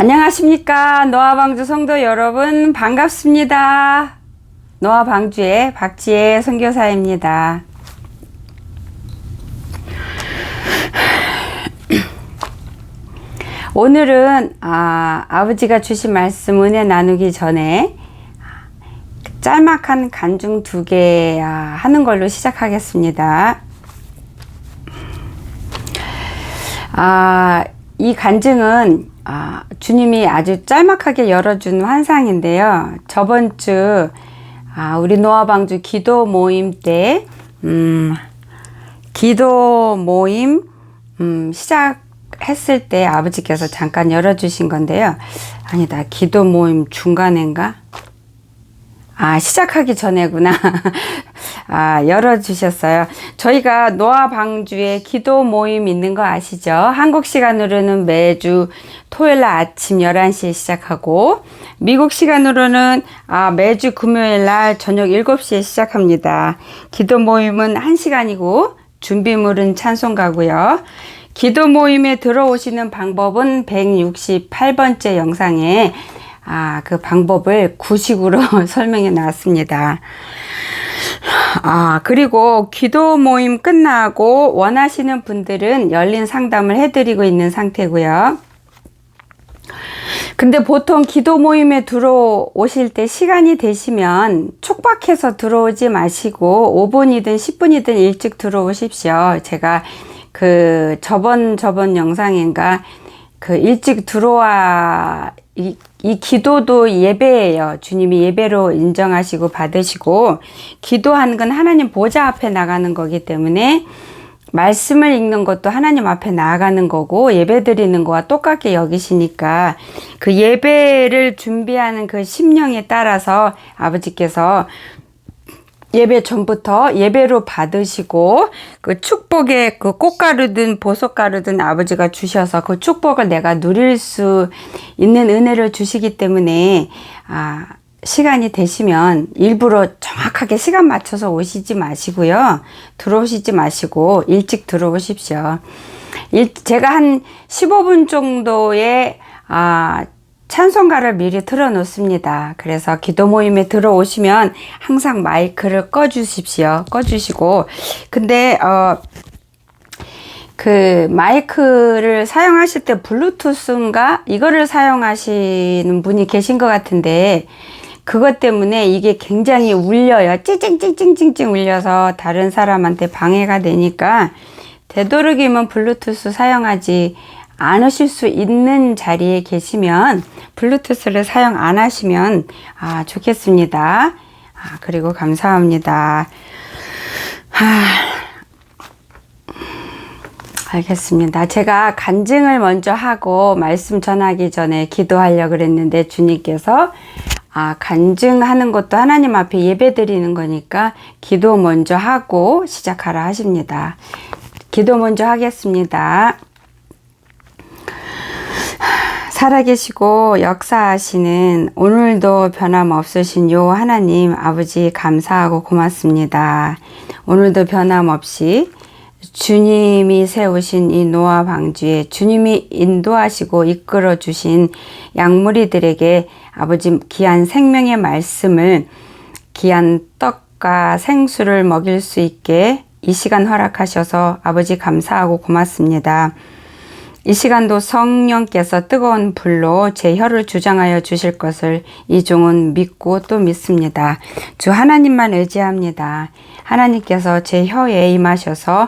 안녕하십니까. 노아방주 성도 여러분, 반갑습니다. 노아방주의 박지혜 선교사입니다. 오늘은 아버지가 주신 말씀 은혜 나누기 전에 짤막한 간증 2개 하는 걸로 시작하겠습니다. 이 간증은 주님이 아주 짤막하게 열어준 환상인데요. 저번 주 우리 노아방주 기도 모임 때 기도 모임 시작했을 때 아버지께서 잠깐 열어주신 건데요. 아니다, 기도 모임 중간인가? 시작하기 전에구나. 열어주셨어요. 저희가 노아방주에 기도 모임 있는 거 아시죠? 한국 시간으로는 매주 토요일 날 아침 11시에 시작하고, 미국 시간으로는 매주 금요일 날 저녁 7시에 시작합니다. 기도 모임은 1시간이고, 준비물은 찬송가고요. 기도 모임에 들어오시는 방법은 168번째 영상에 그 방법을 구식으로 설명해 놨습니다. 그리고 기도 모임 끝나고 원하시는 분들은 열린 상담을 해드리고 있는 상태고요. 근데 보통 기도 모임에 들어오실 때 시간이 되시면 촉박해서 들어오지 마시고 5분이든 10분이든 일찍 들어오십시오. 제가 저번 영상인가 일찍 들어와 이 기도도 예배예요. 주님이 예배로 인정하시고 받으시고, 기도하는 건 하나님 보좌 앞에 나가는 거기 때문에 말씀을 읽는 것도 하나님 앞에 나아가는 거고 예배 드리는 거와 똑같게 여기시니까 그 예배를 준비하는 그 심령에 따라서 아버지께서 예배 전부터 예배로 받으시고 그 축복의 그 꽃가루든 보석가루든 아버지가 주셔서 그 축복을 내가 누릴 수 있는 은혜를 주시기 때문에 시간이 되시면 일부러 정확하게 시간 맞춰서 오시지 마시고요. 들어오시지 마시고 일찍 들어오십시오. 제가 한 15분 정도의 찬송가를 미리 틀어놓습니다. 그래서 기도 모임에 들어오시면 항상 마이크를 꺼주시고, 근데 그 마이크를 사용하실 때 블루투스인가 이거를 사용하시는 분이 계신 것 같은데, 그것 때문에 이게 굉장히 울려요. 찡찡찡찡찡찡 울려서 다른 사람한테 방해가 되니까 되도록이면 블루투스 사용하지 않으실 수 있는 자리에 계시면 블루투스를 사용 안 하시면 좋겠습니다. 그리고 감사합니다. 알겠습니다. 제가 간증을 먼저 하고 말씀 전하기 전에 기도하려고 그랬는데 주님께서 간증하는 것도 하나님 앞에 예배 드리는 거니까 기도 먼저 하고 시작하라 하십니다. 기도 먼저 하겠습니다. 살아계시고 역사하시는 오늘도 변함없으신 요 하나님 아버지 감사하고 고맙습니다. 오늘도 변함없이 주님이 세우신 이 노아 방주에 주님이 인도하시고 이끌어 주신 양무리들에게 아버지 귀한 생명의 말씀을 귀한 떡과 생수를 먹일 수 있게 이 시간 허락하셔서 아버지 감사하고 고맙습니다. 이 시간도 성령께서 뜨거운 불로 제 혀를 주장하여 주실 것을 이 종은 믿고 또 믿습니다. 주 하나님만 의지합니다. 하나님께서 제 혀에 임하셔서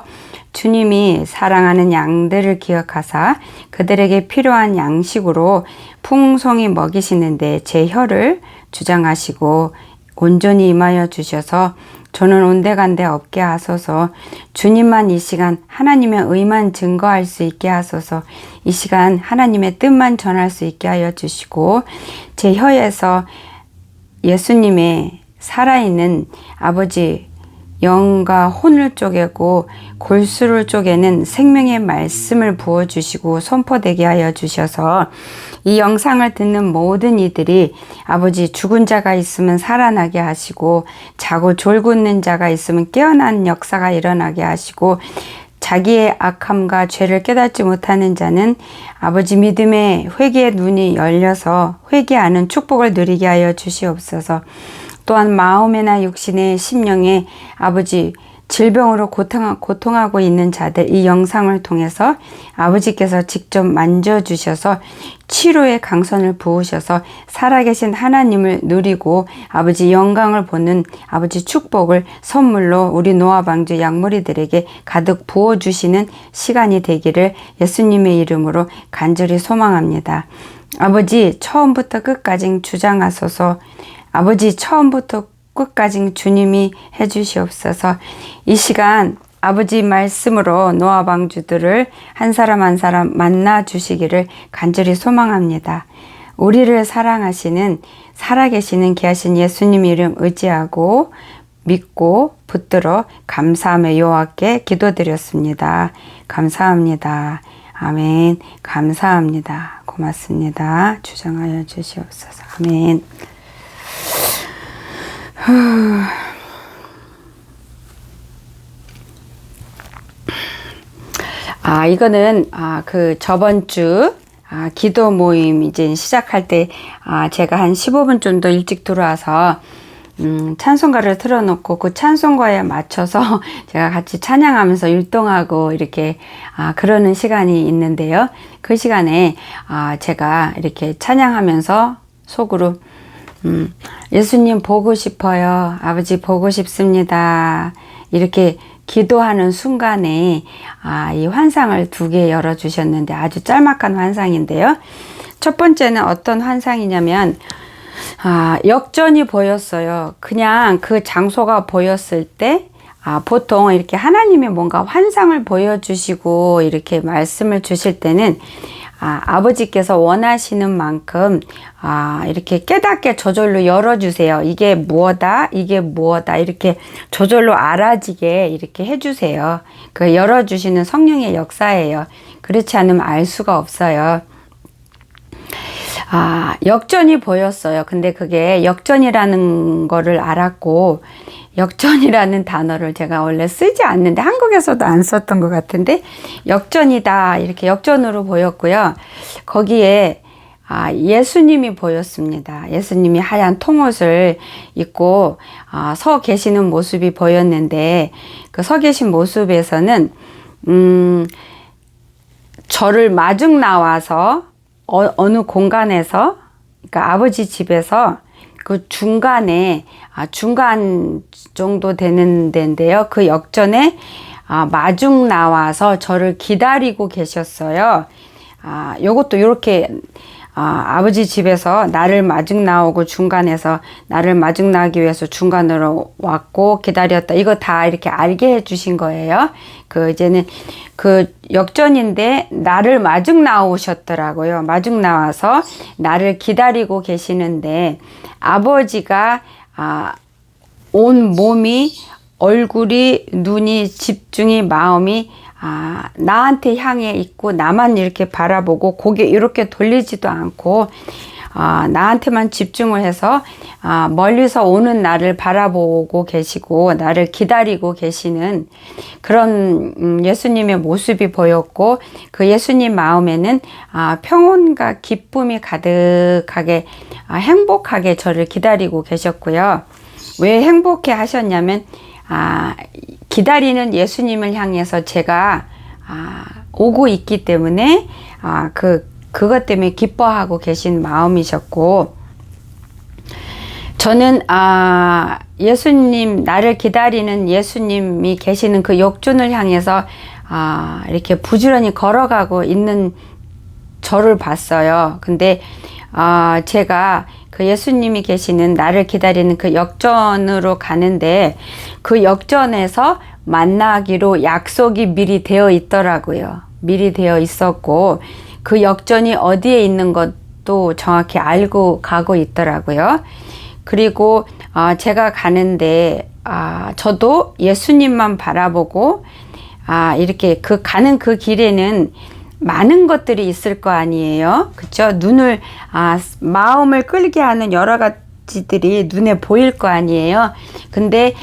주님이 사랑하는 양들을 기억하사 그들에게 필요한 양식으로 풍성히 먹이시는데 제 혀를 주장하시고 온전히 임하여 주셔서 저는 온데간데 없게 하소서. 주님만 이 시간 하나님의 의만 증거할 수 있게 하소서. 이 시간 하나님의 뜻만 전할 수 있게 하여 주시고 제 혀에서 예수님의 살아있는 아버지 영과 혼을 쪼개고 골수를 쪼개는 생명의 말씀을 부어주시고 선포되게 하여 주셔서 이 영상을 듣는 모든 이들이 아버지 죽은 자가 있으면 살아나게 하시고 자고 졸고 있는 자가 있으면 깨어난 역사가 일어나게 하시고 자기의 악함과 죄를 깨닫지 못하는 자는 아버지 믿음의 회개의 눈이 열려서 회개하는 축복을 누리게 하여 주시옵소서. 또한 마음이나 육신의 심령에 아버지 질병으로 고통하고 있는 자들 이 영상을 통해서 아버지께서 직접 만져주셔서 치료의 강선을 부으셔서 살아계신 하나님을 누리고 아버지 영광을 보는 아버지 축복을 선물로 우리 노아방주 양머리들에게 가득 부어주시는 시간이 되기를 예수님의 이름으로 간절히 소망합니다. 아버지 처음부터 끝까지 주장하소서. 아버지 처음부터 끝까지 주님이 해주시옵소서. 이 시간 아버지 말씀으로 노아방주들을 한 사람 한 사람 만나 주시기를 간절히 소망합니다. 우리를 사랑하시는 살아계시는 귀하신 예수님 이름 의지하고 믿고 붙들어 감사함의 여호와께 기도드렸습니다. 감사합니다. 아멘. 감사합니다. 고맙습니다. 주장하여 주시옵소서. 아멘. 이거는 그 저번 주 기도 모임 이제 시작할 때 제가 한 15분 정도 일찍 들어와서 찬송가를 틀어놓고 그 찬송가에 맞춰서 제가 같이 찬양하면서 율동하고 이렇게 그러는 시간이 있는데요. 그 시간에 제가 이렇게 찬양하면서 속으로 예수님 보고 싶어요. 아버지 보고 싶습니다. 이렇게 기도하는 순간에 이 환상을 2개 열어주셨는데 아주 짤막한 환상인데요. 첫 번째는 어떤 환상이냐면 역전이 보였어요. 그냥 그 장소가 보였을 때 보통 이렇게 하나님이 뭔가 환상을 보여주시고 이렇게 말씀을 주실 때는 아버지께서 원하시는 만큼 이렇게 깨닫게 저절로 열어주세요. 이게 무엇다, 이게 무엇다 이렇게 저절로 알아지게 이렇게 해주세요. 그 열어주시는 성령의 역사예요. 그렇지 않으면 알 수가 없어요. 역전이 보였어요. 근데 그게 역전이라는 거를 알았고 역전이라는 단어를 제가 원래 쓰지 않는데 한국에서도 안 썼던 것 같은데 역전이다 이렇게 역전으로 보였고요. 거기에 예수님이 보였습니다. 예수님이 하얀 통옷을 입고 서 계시는 모습이 보였는데 그 서 계신 모습에서는 저를 마중 나와서 어느 공간에서 그러니까 아버지 집에서 그 중간에 중간 정도 되는 데인데요. 그 역전에 마중 나와서 저를 기다리고 계셨어요. 요것도 이렇게 아버지 집에서 나를 마중 나오고 중간에서 나를 마중 나기 위해서 중간으로 왔고 기다렸다. 이거 다 이렇게 알게 해주신 거예요. 그 이제는 그 역전인데 나를 마중 나오셨더라고요. 마중 나와서 나를 기다리고 계시는데 아버지가 온 몸이 얼굴이 눈이 집중이 마음이 나한테 향해 있고 나만 이렇게 바라보고 고개 이렇게 돌리지도 않고 나한테만 집중을 해서 멀리서 오는 나를 바라보고 계시고 나를 기다리고 계시는 그런 예수님의 모습이 보였고 그 예수님 마음에는 평온과 기쁨이 가득하게 행복하게 저를 기다리고 계셨고요. 왜 행복해 하셨냐면 기다리는 예수님을 향해서 제가 오고 있기 때문에 그것 때문에 기뻐하고 계신 마음이셨고 저는 예수님 나를 기다리는 예수님이 계시는 그 역전을 향해서 이렇게 부지런히 걸어가고 있는 저를 봤어요. 근데 제가 그 예수님이 계시는 나를 기다리는 그 역전으로 가는데 그 역전에서 만나기로 약속이 미리 되어 있더라고요. 미리 되어 있었고 그 역전이 어디에 있는 것도 정확히 알고 가고 있더라고요. 그리고 제가 가는데 저도 예수님만 바라보고 이렇게 가는 그 길에는 많은 것들이 있을 거 아니에요. 그쵸? 눈을 마음을 끌게 하는 여러 가지들이 눈에 보일 거 아니에요. 근데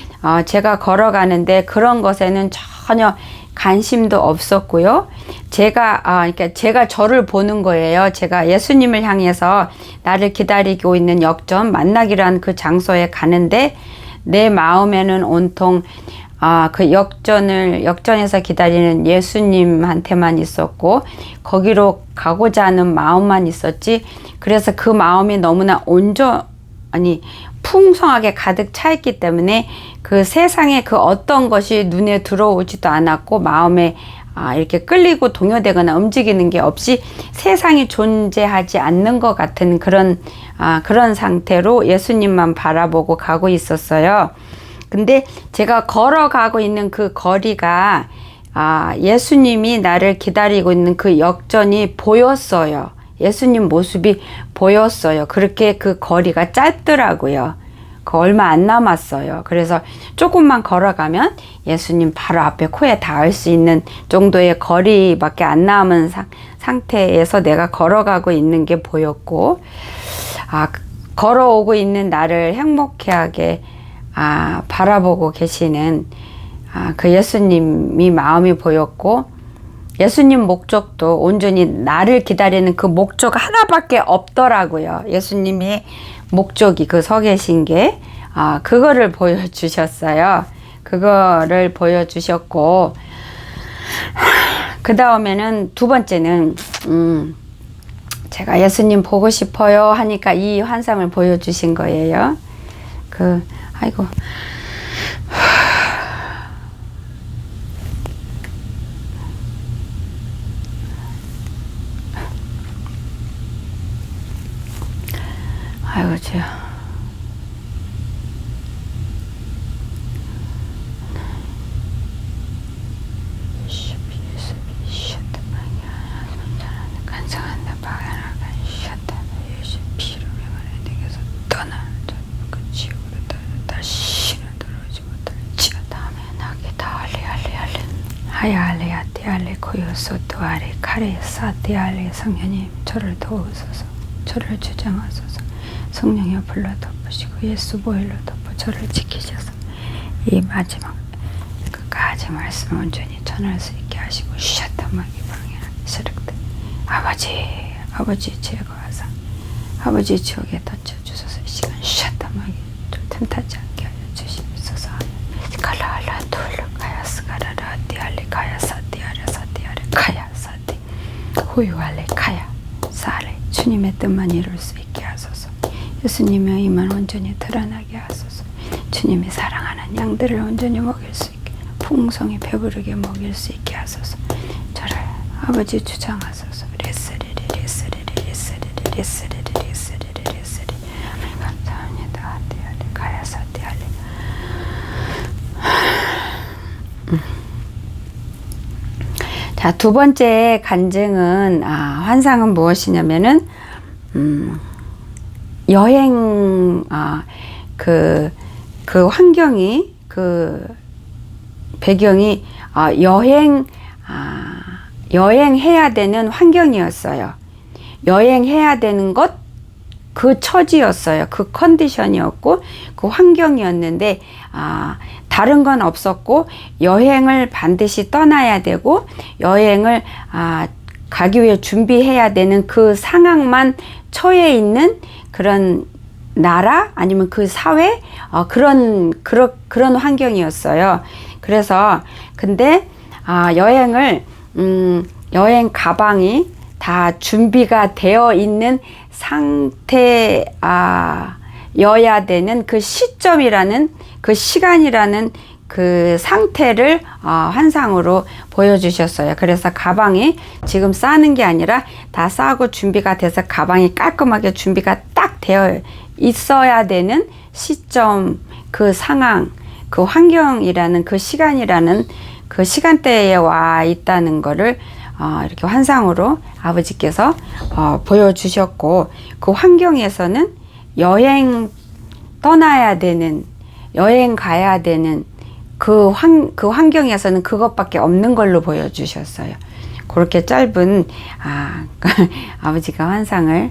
제가 걸어가는데 그런 것에는 전혀 관심도 없었고요. 그러니까 제가 저를 보는 거예요. 제가 예수님을 향해서 나를 기다리고 있는 역전, 만나기로 한 그 장소에 가는데 내 마음에는 온통 그 역전에서 기다리는 예수님한테만 있었고 거기로 가고자 하는 마음만 있었지. 그래서 그 마음이 너무나 풍성하게 가득 차 있기 때문에 그 세상에 그 어떤 것이 눈에 들어오지도 않았고 마음에 이렇게 끌리고 동요되거나 움직이는 게 없이 세상이 존재하지 않는 것 같은 그런 상태로 예수님만 바라보고 가고 있었어요. 근데 제가 걸어가고 있는 그 거리가 예수님이 나를 기다리고 있는 그 역전이 보였어요. 예수님 모습이 보였어요. 그렇게 그 거리가 짧더라고요. 얼마 안 남았어요. 그래서 조금만 걸어가면 예수님 바로 앞에 코에 닿을 수 있는 정도의 거리밖에 안 남은 상태에서 내가 걸어가고 있는 게 보였고, 걸어오고 있는 나를 행복해하게 바라보고 계시는 그 예수님이 마음이 보였고, 예수님 목적도 온전히 나를 기다리는 그 목적 하나밖에 없더라고요. 예수님의 목적이 서 계신 게 그거를 보여주셨어요. 그거를 보여주셨고, 그 다음에는 두 번째는 제가 예수님 보고 싶어요 하니까 이 환상을 보여주신 거예요. 아이고. 아이고, 하야알레야 띠알레 고요소 또아레 카레사 띠알레 성령님 저를 도우소서, 저를 주장하소서. 성령여 불러 덮으시고 예수 보혈로 덮어 저를 지키셔서 이 마지막 끝까지 말씀 온전히 전할 수 있게 하시고 샤타마기 방해하는 세력들 아버지 제거하사 아버지 지옥에 던져주소서. 이 시간 샤타마기 틈타지 않게 하여 주시옵소서. 칼라알라 돌로 가야스 가라라 띠알레 가야사 띠아레 사띠아레 가야사띠 호유알레 가야 사레 주님의 뜻만 이룰 수 있게 하소서. 예수님의 임만 온전히 드러나게 하소서. 주님이 사랑하는 양들을 온전히 먹일 수 있게, 풍성히 배부르게 먹일 수 있게 하소서. 저를 아버지 주장하소서. 레스리리 감사합니다. 띠알레 가야사 띠알레. 자, 두 번째 간증은 환상은 무엇이냐면은 여행 그 환경이 배경이 여행해야 되는 환경이었어요. 여행해야 되는 것 그 처지였어요. 그 컨디션이었고 그 환경이었는데 다른 건 없었고 여행을 반드시 떠나야 되고 여행을 가기 위해 준비해야 되는 그 상황만 처해 있는 그런 나라 아니면 그 사회 그런 환경이었어요. 그래서 근데 여행 가방이 다 준비가 되어 있는 상태여야 되는 그 시점이라는 그 시간이라는 그 상태를 환상으로 보여주셨어요. 그래서 가방이 지금 싸는 게 아니라 다 싸고 준비가 돼서 가방이 깔끔하게 준비가 딱 되어 있어야 되는 시점, 그 상황, 그 환경이라는 그 시간이라는 그 시간대에 와 있다는 거를 이렇게 환상으로 아버지께서 보여주셨고, 그 환경에서는 여행 떠나야 되는, 여행 가야 되는 그 환경에서는 그것밖에 없는 걸로 보여주셨어요. 그렇게 짧은 아버지가 환상을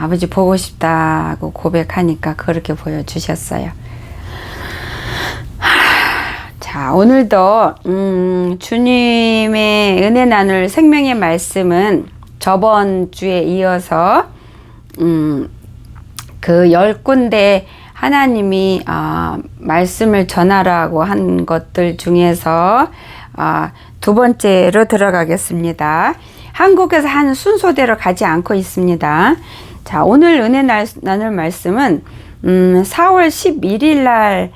아버지 보고 싶다고 고백하니까 그렇게 보여주셨어요. 자, 자, 오늘도 주님의 은혜 나눌 생명의 말씀은 저번 주에 이어서 그 10군데 하나님이 말씀을 전하라고 한 것들 중에서 두 번째로 들어가겠습니다. 한국에서 한 순서대로 가지 않고 있습니다. 자, 오늘 은혜 나눌 말씀은 4월 11일 날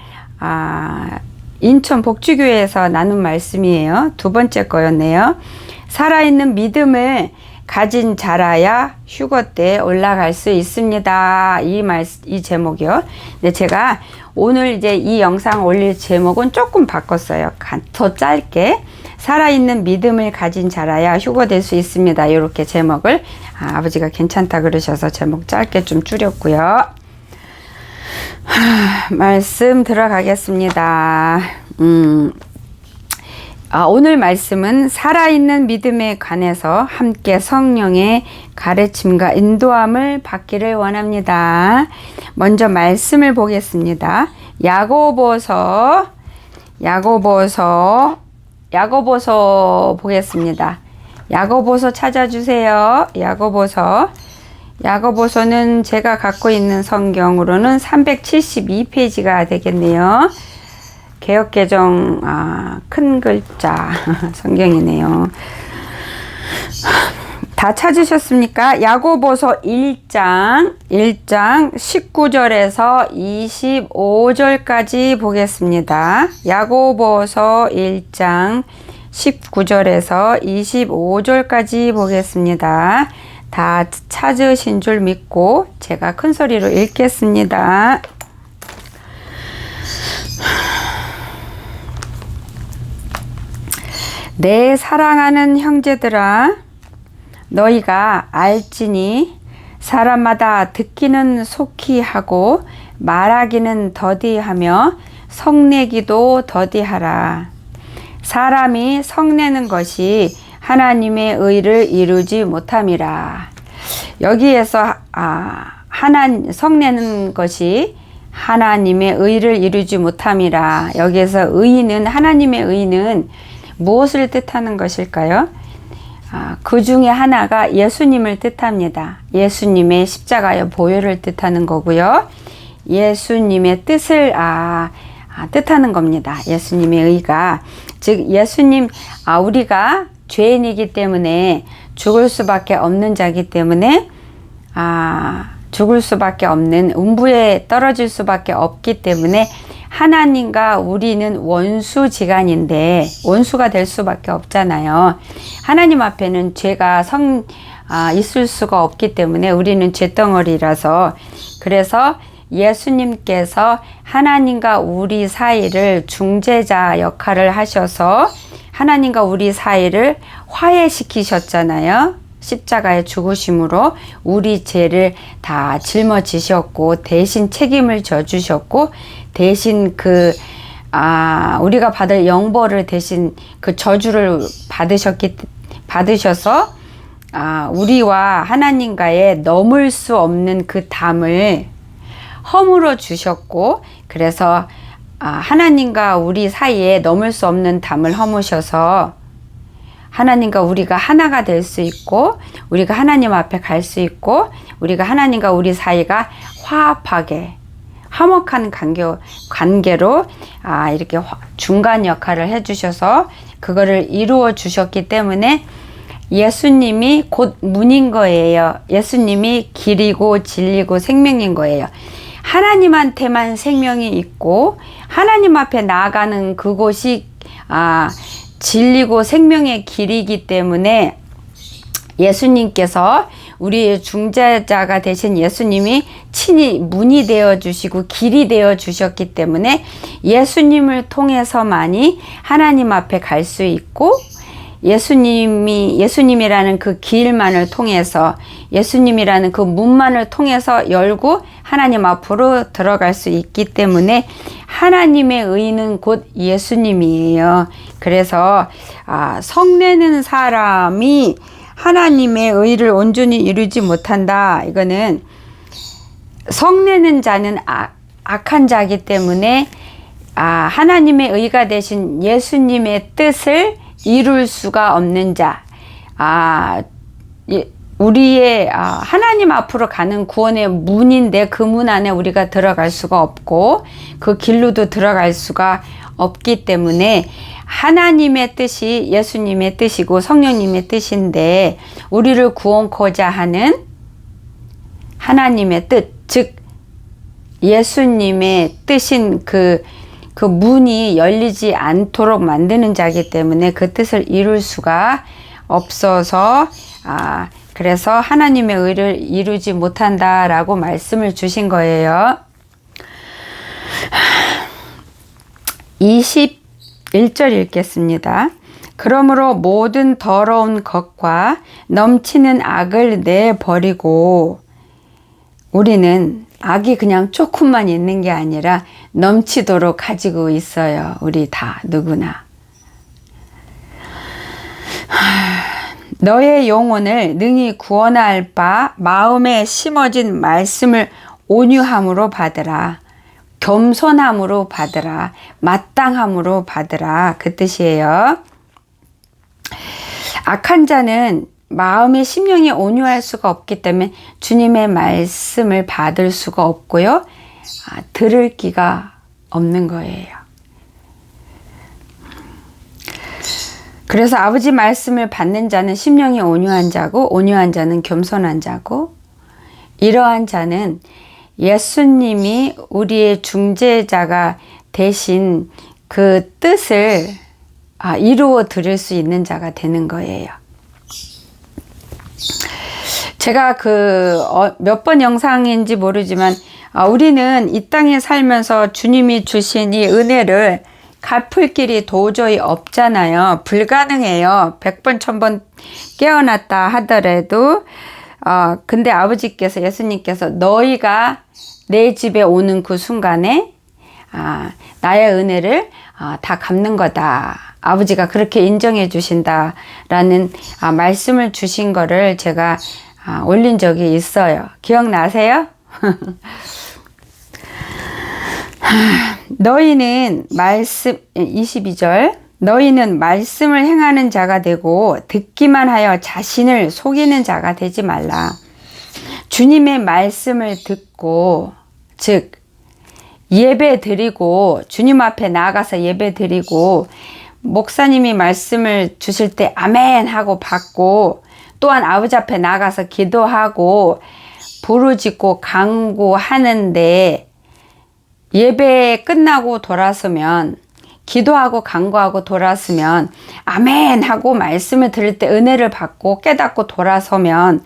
인천 복주교회에서 나눈 말씀이에요. 두 번째 거였네요. 살아있는 믿음을 가진 자라야 휴거 때 올라갈 수 있습니다. 이 제목이요. 근데 제가 오늘 이제 이 영상 올릴 제목은 조금 바꿨어요. 더 짧게 살아있는 믿음을 가진 자라야 휴거될 수 있습니다. 이렇게 제목을 아버지가 괜찮다 그러셔서 제목 짧게 좀 줄였고요. 말씀 들어가겠습니다. 오늘 말씀은 살아있는 믿음에 관해서 함께 성령의 가르침과 인도함을 받기를 원합니다. 먼저 말씀을 보겠습니다. 야고보서 보겠습니다. 야고보서 찾아주세요. 야고보서는 제가 갖고 있는 성경으로는 372페이지가 되겠네요. 개역개정 큰 글자 성경이네요. 다 찾으셨습니까? 야고보서 1장 19절에서 25절까지 보겠습니다. 야고보서 1장 19절에서 25절까지 보겠습니다. 다 찾으신 줄 믿고 제가 큰 소리로 읽겠습니다. 내 사랑하는 형제들아, 너희가 알지니 사람마다 듣기는 속히 하고 말하기는 더디하며 성내기도 더디하라. 사람이 성내는 것이 하나님의 의를 이루지 못함이라. 여기에서 성내는 것이 하나님의 의를 이루지 못함이라. 여기에서 의는, 하나님의 의는 무엇을 뜻하는 것일까요? 그 중에 하나가 예수님을 뜻합니다. 예수님의 십자가의 보혈을 뜻하는 거고요. 예수님의 뜻을 뜻하는 겁니다. 예수님의 의가. 즉 예수님, 우리가 죄인이기 때문에 죽을 수밖에 없는 자이기 때문에 죽을 수밖에 없는 음부에 떨어질 수밖에 없기 때문에 하나님과 우리는 원수지간인데 원수가 될 수밖에 없잖아요. 하나님 앞에는 죄가 있을 수가 없기 때문에 우리는 죄덩어리라서, 그래서 예수님께서 하나님과 우리 사이를 중재자 역할을 하셔서 하나님과 우리 사이를 화해시키셨잖아요. 십자가의 죽으심으로 우리 죄를 다 짊어지셨고 대신 책임을 져주셨고, 대신 우리가 받을 영벌을 대신 그 저주를 받으셔서 우리와 하나님과의 넘을 수 없는 그 담을 허물어 주셨고, 그래서 하나님과 우리 사이에 넘을 수 없는 담을 허무셔서 하나님과 우리가 하나가 될 수 있고, 우리가 하나님 앞에 갈 수 있고, 우리가 하나님과 우리 사이가 화합하게 화목한 관계로 이렇게 중간 역할을 해주셔서 그거를 이루어 주셨기 때문에 예수님이 곧 문인 거예요. 예수님이 길이고 진리고 생명인 거예요. 하나님한테만 생명이 있고 하나님 앞에 나아가는 그곳이 진리고 생명의 길이기 때문에 예수님께서 우리의 중재자가 되신 예수님이 친히 문이 되어 주시고 길이 되어 주셨기 때문에 예수님을 통해서만이 하나님 앞에 갈 수 있고, 예수님이라는 그 길만을 통해서, 예수님이라는 그 문만을 통해서 열고 하나님 앞으로 들어갈 수 있기 때문에 하나님의 의는 곧 예수님이에요. 그래서 성내는 사람이 하나님의 의를 온전히 이루지 못한다. 이거는 성내는 자는 악한 자이기 때문에 하나님의 의가 되신 예수님의 뜻을 이룰 수가 없는 자, 우리의 하나님 앞으로 가는 구원의 문인데 그 문 안에 우리가 들어갈 수가 없고 그 길로도 들어갈 수가 없기 때문에 하나님의 뜻이 예수님의 뜻이고 성령님의 뜻인데 우리를 구원코자 하는 하나님의 뜻, 즉 예수님의 뜻인 그 문이 열리지 않도록 만드는 자이기 때문에 그 뜻을 이룰 수가 없어서 그래서 하나님의 의를 이루지 못한다라고 말씀을 주신 거예요. 21절 읽겠습니다. 그러므로 모든 더러운 것과 넘치는 악을 내버리고, 우리는 악이 그냥 조금만 있는 게 아니라 넘치도록 가지고 있어요. 우리 다 누구나. 너의 영혼을 능히 구원할 바 마음에 심어진 말씀을 온유함으로 받으라. 겸손함으로 받으라. 마땅함으로 받으라. 그 뜻이에요. 악한 자는 마음의 심령이 온유할 수가 없기 때문에 주님의 말씀을 받을 수가 없고요. 들을 기가 없는 거예요. 그래서 아버지 말씀을 받는 자는 심령이 온유한 자고, 온유한 자는 겸손한 자고, 이러한 자는 예수님이 우리의 중재자가 되신 그 뜻을 이루어 드릴 수 있는 자가 되는 거예요. 제가 몇 번 영상인지 모르지만 우리는 이 땅에 살면서 주님이 주신 이 은혜를 갚을 길이 도저히 없잖아요. 불가능해요. 100번 1000번 깨어났다 하더라도 근데 아버지께서, 예수님께서 너희가 내 집에 오는 그 순간에 나의 은혜를 다 갚는 거다. 아버지가 그렇게 인정해 주신다라는 말씀을 주신 거를 제가 올린 적이 있어요. 기억나세요? 너희는 22절 너희는 말씀을 행하는 자가 되고 듣기만 하여 자신을 속이는 자가 되지 말라. 주님의 말씀을 듣고, 즉 예배 드리고, 주님 앞에 나아가서 예배 드리고, 목사님이 말씀을 주실 때 아멘 하고 받고, 또한 아버지 앞에 나가서 기도하고 부르짖고 간구하는데, 예배 끝나고 돌아서면, 기도하고 간구하고 돌아서면 아멘 하고 말씀을 들을 때 은혜를 받고 깨닫고 돌아서면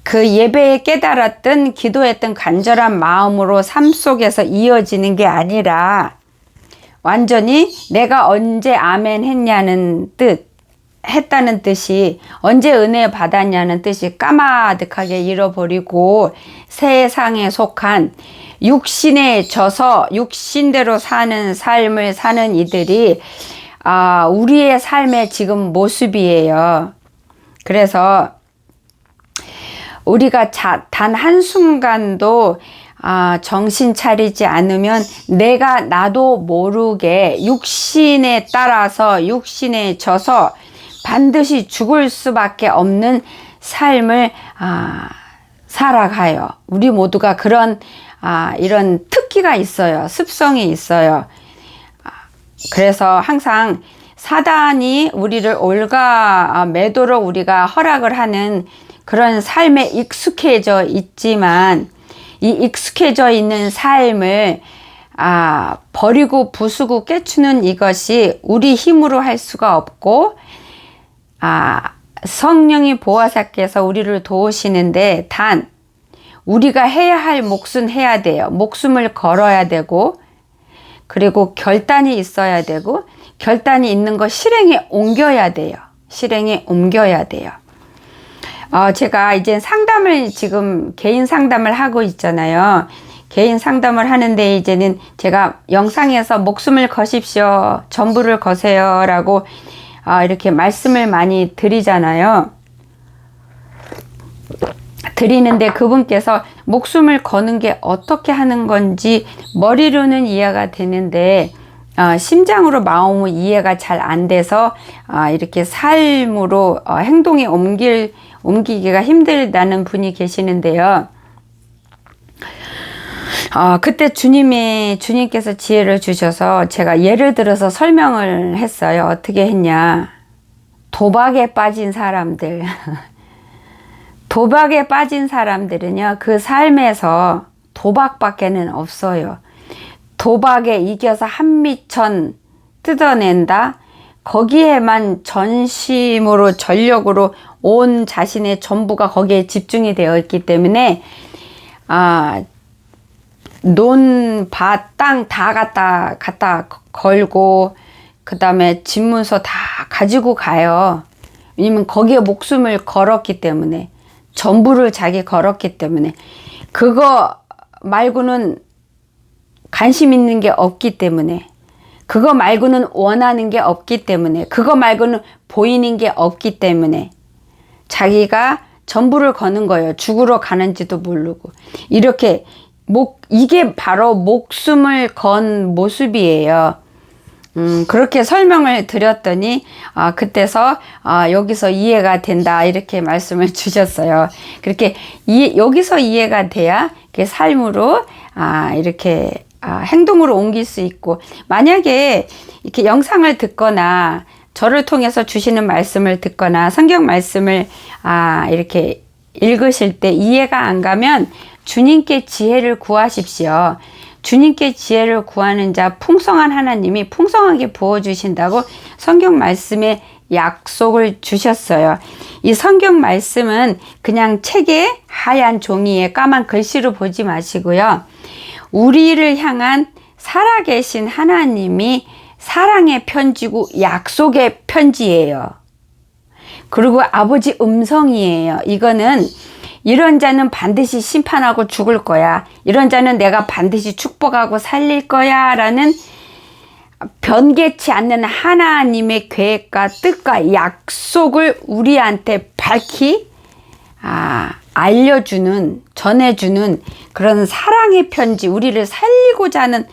그 예배에 깨달았던, 기도했던 간절한 마음으로 삶 속에서 이어지는 게 아니라 완전히 내가 언제 아멘 했다는 뜻이, 언제 은혜 받았냐는 뜻이 까마득하게 잃어버리고 세상에 속한 육신에 져서 육신대로 사는 삶을 사는 이들이 우리의 삶의 지금 모습이에요. 그래서 우리가 단 한순간도 정신 차리지 않으면 나도 모르게 육신에 따라서, 육신에 져서 반드시 죽을 수밖에 없는 삶을 살아가요. 우리 모두가 그런 이런 특기가 있어요. 습성이 있어요. 그래서 항상 사단이 우리를 올가매도록 우리가 허락을 하는 그런 삶에 익숙해져 있지만, 이 익숙해져 있는 삶을 버리고 부수고 깨추는 이것이 우리 힘으로 할 수가 없고, 성령이 보호사께서 우리를 도우시는데, 단 우리가 해야 할 몫은 해야 돼요. 목숨을 걸어야 되고, 그리고 결단이 있어야 되고, 결단이 있는 거 실행에 옮겨야 돼요. 실행에 옮겨야 돼요. 제가 이제 지금 개인 상담을 하고 있잖아요. 개인 상담을 하는데 이제는 제가 영상에서 목숨을 거십시오, 전부를 거세요 라고 이렇게 말씀을 많이 드리잖아요. 드리는데 그분께서 목숨을 거는 게 어떻게 하는 건지 머리로는 이해가 되는데 심장으로 마음으로 이해가 잘 안 돼서 이렇게 삶으로 행동에 옮기기가 힘들다는 분이 계시는데요. 그때 주님께서 지혜를 주셔서 제가 예를 들어서 설명을 했어요. 어떻게 했냐. 도박에 빠진 사람들. 도박에 빠진 사람들은요, 그 삶에서 도박밖에는 없어요. 도박에 이겨서 한미천 뜯어낸다? 거기에만 전심으로, 전력으로 온 자신의 전부가 거기에 집중이 되어 있기 때문에, 논, 밭, 땅 다 갖다 걸고, 그 다음에 집문서 다 가지고 가요. 왜냐면 거기에 목숨을 걸었기 때문에, 전부를 자기 걸었기 때문에, 그거 말고는 관심 있는 게 없기 때문에, 그거 말고는 원하는 게 없기 때문에, 그거 말고는 보이는 게 없기 때문에 자기가 전부를 거는 거예요. 죽으러 가는지도 모르고. 이렇게 이게 바로 목숨을 건 모습이에요. 그렇게 설명을 드렸더니 그때서 여기서 이해가 된다 이렇게 말씀을 주셨어요. 그렇게 여기서 이해가 돼야 삶으로 이렇게 행동으로 옮길 수 있고, 만약에 이렇게 영상을 듣거나 저를 통해서 주시는 말씀을 듣거나 성경 말씀을 이렇게 읽으실 때 이해가 안 가면 주님께 지혜를 구하십시오. 주님께 지혜를 구하는 자 풍성한 하나님이 풍성하게 부어주신다고 성경 말씀에 약속을 주셨어요. 이 성경 말씀은 그냥 책에 하얀 종이에 까만 글씨로 보지 마시고요. 우리를 향한 살아계신 하나님이 사랑의 편지고 약속의 편지예요. 그리고 아버지 음성이에요. 이거는 이런 자는 반드시 심판하고 죽을 거야. 이런 자는 내가 반드시 축복하고 살릴 거야. 라는 변개치 않는 하나님의 계획과 뜻과 약속을 우리한테 밝히 알려주는, 전해주는 그런 사랑의 편지, 우리를 살리고자 하는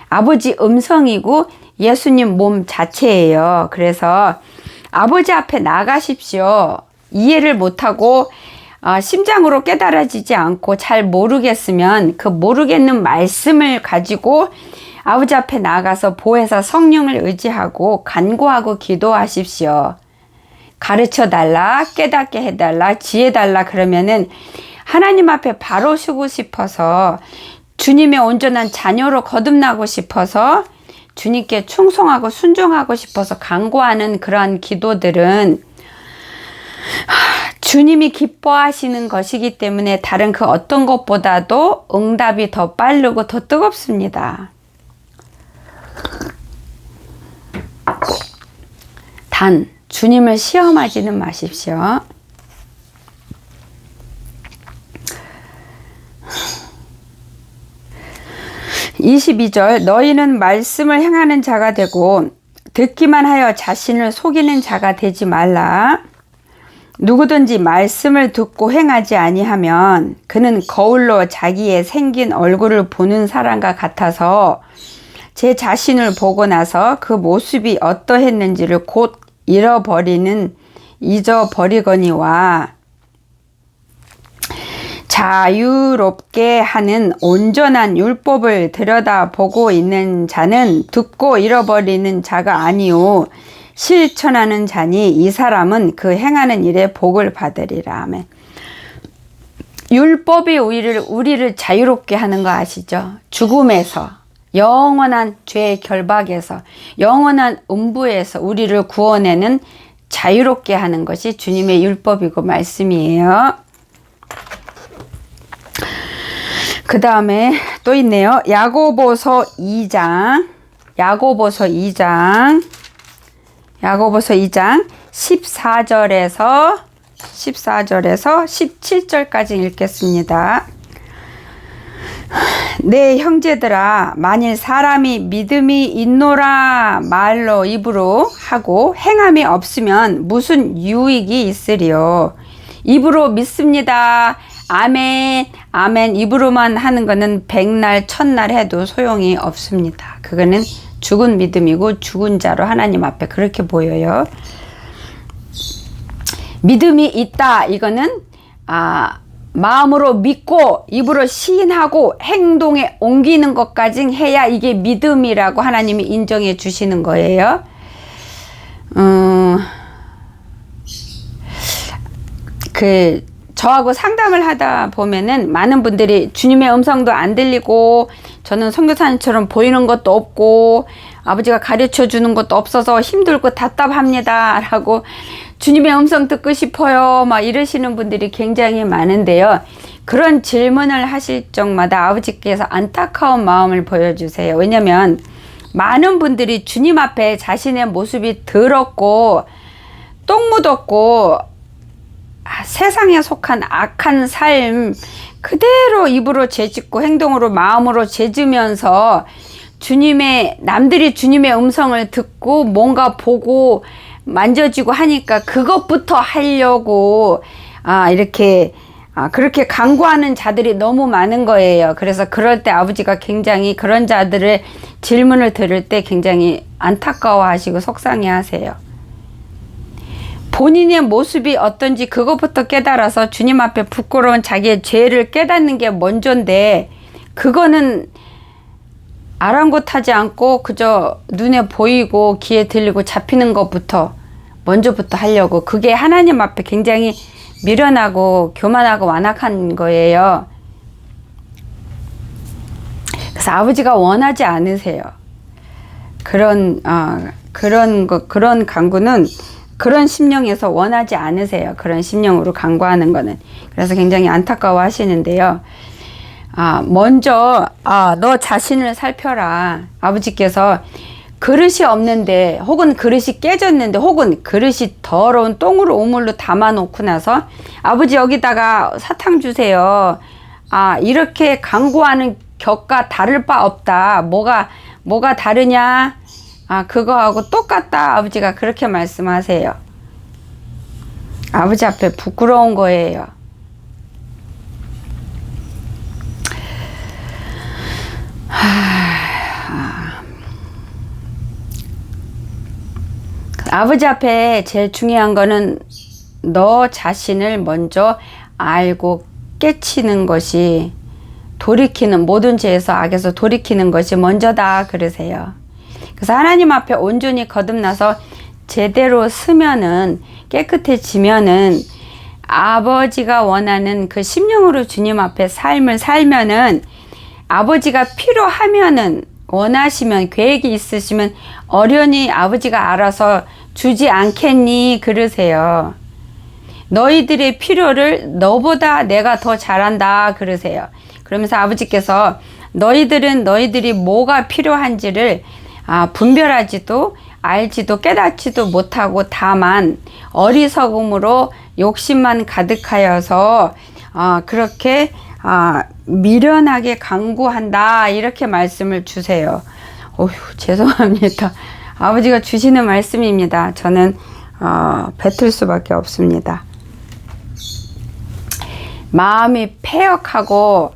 아버지 음성이고 예수님 몸 자체예요. 그래서 아버지 앞에 나가십시오. 이해를 못하고 심장으로 깨달아지지 않고 잘 모르겠으면 그 모르겠는 말씀을 가지고 아버지 앞에 나가서 보혜사 성령을 의지하고 간구하고 기도하십시오. 가르쳐 달라, 깨닫게 해달라, 지혜 달라 그러면은 하나님 앞에 바로 서고 싶어서 주님의 온전한 자녀로 거듭나고 싶어서 주님께 충성하고 순종하고 싶어서 간구하는 그러한 기도들은 주님이 기뻐하시는 것이기 때문에 다른 그 어떤 것보다도 응답이 더 빠르고 더 뜨겁습니다. 단 주님을 시험하지는 마십시오. (22절) 너희는 말씀을 행하는 자가 되고 듣기만 하여 자신을 속이는 자가 되지 말라. 누구든지 말씀을 듣고 행하지 아니하면 그는 거울로 자기의 생긴 얼굴을 보는 사람과 같아서 제 자신을 보고 나서 그 모습이 어떠했는지를 곧 잊어버리거니와 자유롭게 하는 온전한 율법을 들여다보고 있는 자는 듣고 잃어버리는 자가 아니오 실천하는 자니 이 사람은 그 행하는 일에 복을 받으리라. 아멘. 율법이 우리를 자유롭게 하는 거 아시죠? 죽음에서, 영원한 죄의 결박에서, 영원한 음부에서 우리를 구원해는 자유롭게 하는 것이 주님의 율법이고 말씀이에요. 그 다음에 또 있네요. 야고보서 2장 14절에서 17절까지 읽겠습니다. 내 형제들아, 만일 사람이 믿음이 있노라 말로 입으로 하고 행함이 없으면 무슨 유익이 있으리요. 입으로 믿습니다. 아멘, 아멘. 입으로만 하는 거는 백날, 천날 해도 소용이 없습니다. 그거는 죽은 믿음이고 죽은 자로 하나님 앞에 그렇게 보여요. 믿음이 있다. 이거는 마음으로 믿고 입으로 시인하고 행동에 옮기는 것까지 해야 이게 믿음이라고 하나님이 인정해 주시는 거예요. 저하고 상담을 하다 보면은 많은 분들이 주님의 음성도 안 들리고 저는 선교사님처럼 보이는 것도 없고 아버지가 가르쳐 주는 것도 없어서 힘들고 답답합니다 라고 주님의 음성 듣고 싶어요 막 이러시는 분들이 굉장히 많은데요. 그런 질문을 하실 적마다 아버지께서 안타까운 마음을 보여주세요. 왜냐면 많은 분들이 주님 앞에 자신의 모습이 더럽고 똥 묻었고 세상에 속한 악한 삶 그대로 입으로 죄짓고 행동으로 마음으로 죄지면서 남들이 주님의 음성을 듣고 뭔가 보고 만져지고 하니까 그것부터 하려고 그렇게 강구하는 자들이 너무 많은 거예요. 그래서 그럴 때 아버지가 굉장히 그런 자들의 질문을 들을 때 굉장히 안타까워하시고 속상해 하세요. 본인의 모습이 어떤지 그것부터 깨달아서 주님 앞에 부끄러운 자기의 죄를 깨닫는 게 먼저인데 그거는 아랑곳하지 않고 그저 눈에 보이고 귀에 들리고 잡히는 것부터 먼저부터 하려고 그게 하나님 앞에 굉장히 미련하고 교만하고 완악한 거예요. 그래서 아버지가 원하지 않으세요. 그런 강구는 그런 심령에서 원하지 않으세요. 그런 심령으로 강구하는 거는. 그래서 굉장히 안타까워 하시는데요. 먼저 너 자신을 살펴라. 아버지께서 그릇이 없는데 혹은 그릇이 깨졌는데 혹은 그릇이 더러운 똥으로 우물로 담아놓고 나서 아버지 여기다가 사탕 주세요. 이렇게 강구하는 격과 다를 바 없다. 뭐가 다르냐? 그거하고 똑같다. 아버지가 그렇게 말씀하세요. 아버지 앞에 부끄러운 거예요. 아버지 앞에 제일 중요한 거는 너 자신을 먼저 알고 깨치는 것이 돌이키는 모든 죄에서 악에서 돌이키는 것이 먼저다 그러세요. 그래서 하나님 앞에 온전히 거듭나서 제대로 서면은 깨끗해지면은 아버지가 원하는 그 심령으로 주님 앞에 삶을 살면은 아버지가 필요하면은 원하시면 계획이 있으시면 어련히 아버지가 알아서 주지 않겠니 그러세요. 너희들의 필요를 너보다 내가 더 잘한다 그러세요. 그러면서 아버지께서 너희들이 뭐가 필요한지를 분별하지도 알지도 깨닫지도 못하고 다만 어리석음으로 욕심만 가득하여서 그렇게 미련하게 강구한다 이렇게 말씀을 주세요. 어휴 죄송합니다. 아버지가 주시는 말씀입니다. 저는 뱉을 수밖에 없습니다. 마음이 패역하고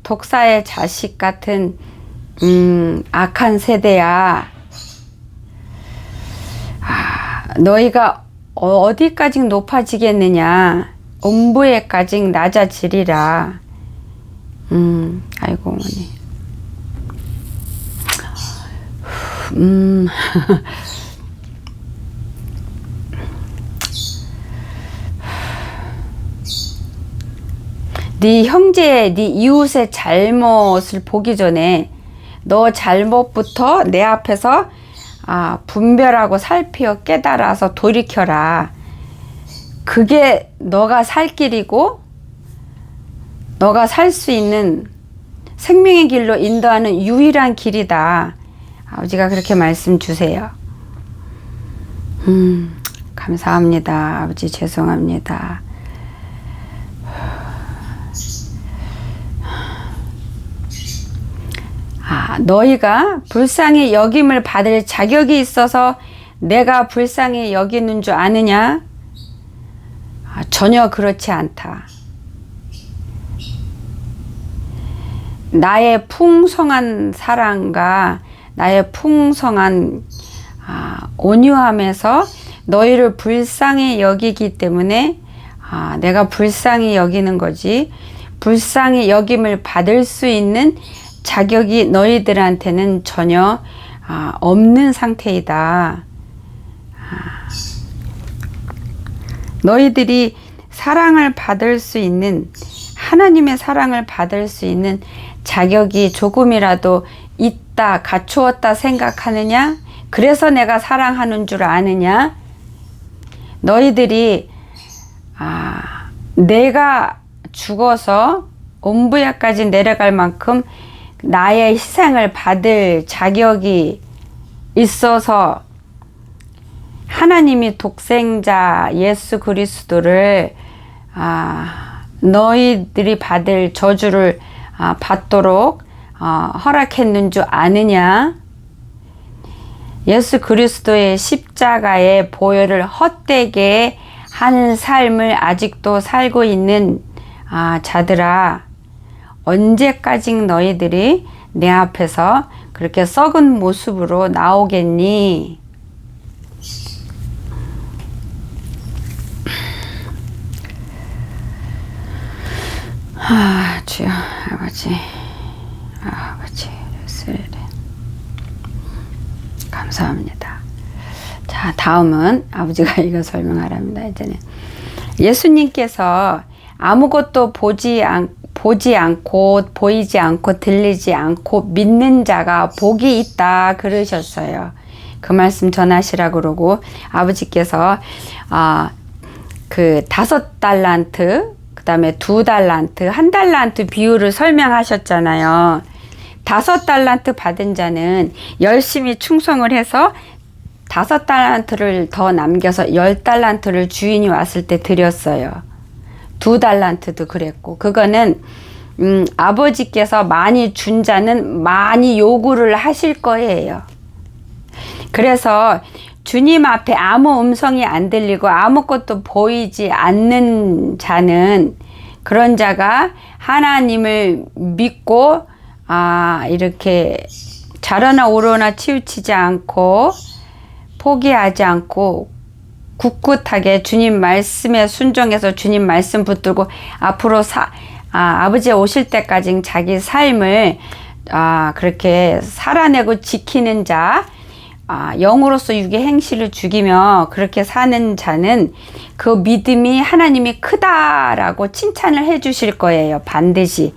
독사의 자식 같은 악한 세대야. 너희가 어디까지 높아지겠느냐. 음부에까지 낮아지리라. 아이고 어머니. 네 형제, 네 이웃의 잘못을 보기 전에 너 잘못부터 내 앞에서 분별하고 살피어 깨달아서 돌이켜라. 그게 너가 살 길이고 너가 살 수 있는 생명의 길로 인도하는 유일한 길이다. 아버지가 그렇게 말씀 주세요. 감사합니다. 아버지 죄송합니다. 너희가 불쌍히 여김을 받을 자격이 있어서 내가 불쌍히 여기는 줄 아느냐? 전혀 그렇지 않다. 나의 풍성한 사랑과 나의 풍성한 온유함에서 너희를 불쌍히 여기기 때문에 내가 불쌍히 여기는 거지, 불쌍히 여김을 받을 수 있는 자격이 너희들한테는 전혀 없는 상태이다. 너희들이 사랑을 받을 수 있는, 하나님의 사랑을 받을 수 있는 자격이 조금이라도 있다, 갖추었다 생각하느냐? 그래서 내가 사랑하는 줄 아느냐? 너희들이 내가 죽어서 온부야까지 내려갈 만큼 나의 희생을 받을 자격이 있어서 하나님이 독생자 예수 그리스도를 너희들이 받을 저주를 받도록 허락했는 줄 아느냐? 예수 그리스도의 십자가의 보혈을 헛되게 하는 삶을 아직도 살고 있는 자들아, 언제까지 너희들이 내 앞에서 그렇게 썩은 모습으로 나오겠니? 주여 아버지, 감사합니다. 자, 다음은 아버지가 이거 설명하랍니다. 이제는 예수님께서 아무것도 보지 않고 보이지 않고 들리지 않고 믿는 자가 복이 있다 그러셨어요. 그 말씀 전하시라 그러고, 아버지께서 그 5달란트, 그 다음에 2달란트, 1달란트 비율을 설명하셨잖아요. 5달란트 받은 자는 열심히 충성을 해서 5달란트를 더 남겨서 10달란트를 주인이 왔을 때 드렸어요. 2달란트도 그랬고, 그거는 아버지께서 많이 준 자는 많이 요구를 하실 거예요. 그래서 주님 앞에 아무 음성이 안 들리고 아무것도 보이지 않는 자는, 그런 자가 하나님을 믿고 이렇게 좌로나 우로나 치우치지 않고 포기하지 않고 굳굳하게 주님 말씀에 순종해서 주님 말씀 붙들고 앞으로 아버지 오실 때까지 자기 삶을 그렇게 살아내고 지키는 자, 영으로서 육의 행실을 죽이며 그렇게 사는 자는 그 믿음이 하나님이 크다라고 칭찬을 해 주실 거예요. 반드시.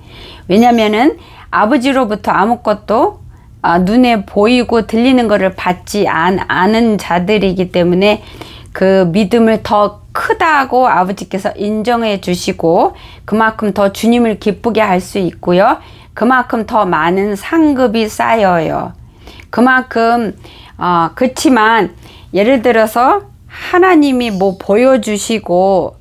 왜냐면은 아버지로부터 아무것도 눈에 보이고 들리는 것을 받지 않은 자들이기 때문에 그 믿음을 더 크다고 아버지께서 인정해 주시고, 그만큼 더 주님을 기쁘게 할 수 있고요. 그만큼 더 많은 상급이 쌓여요. 그만큼 그렇지만 예를 들어서 하나님이 뭐 보여주시고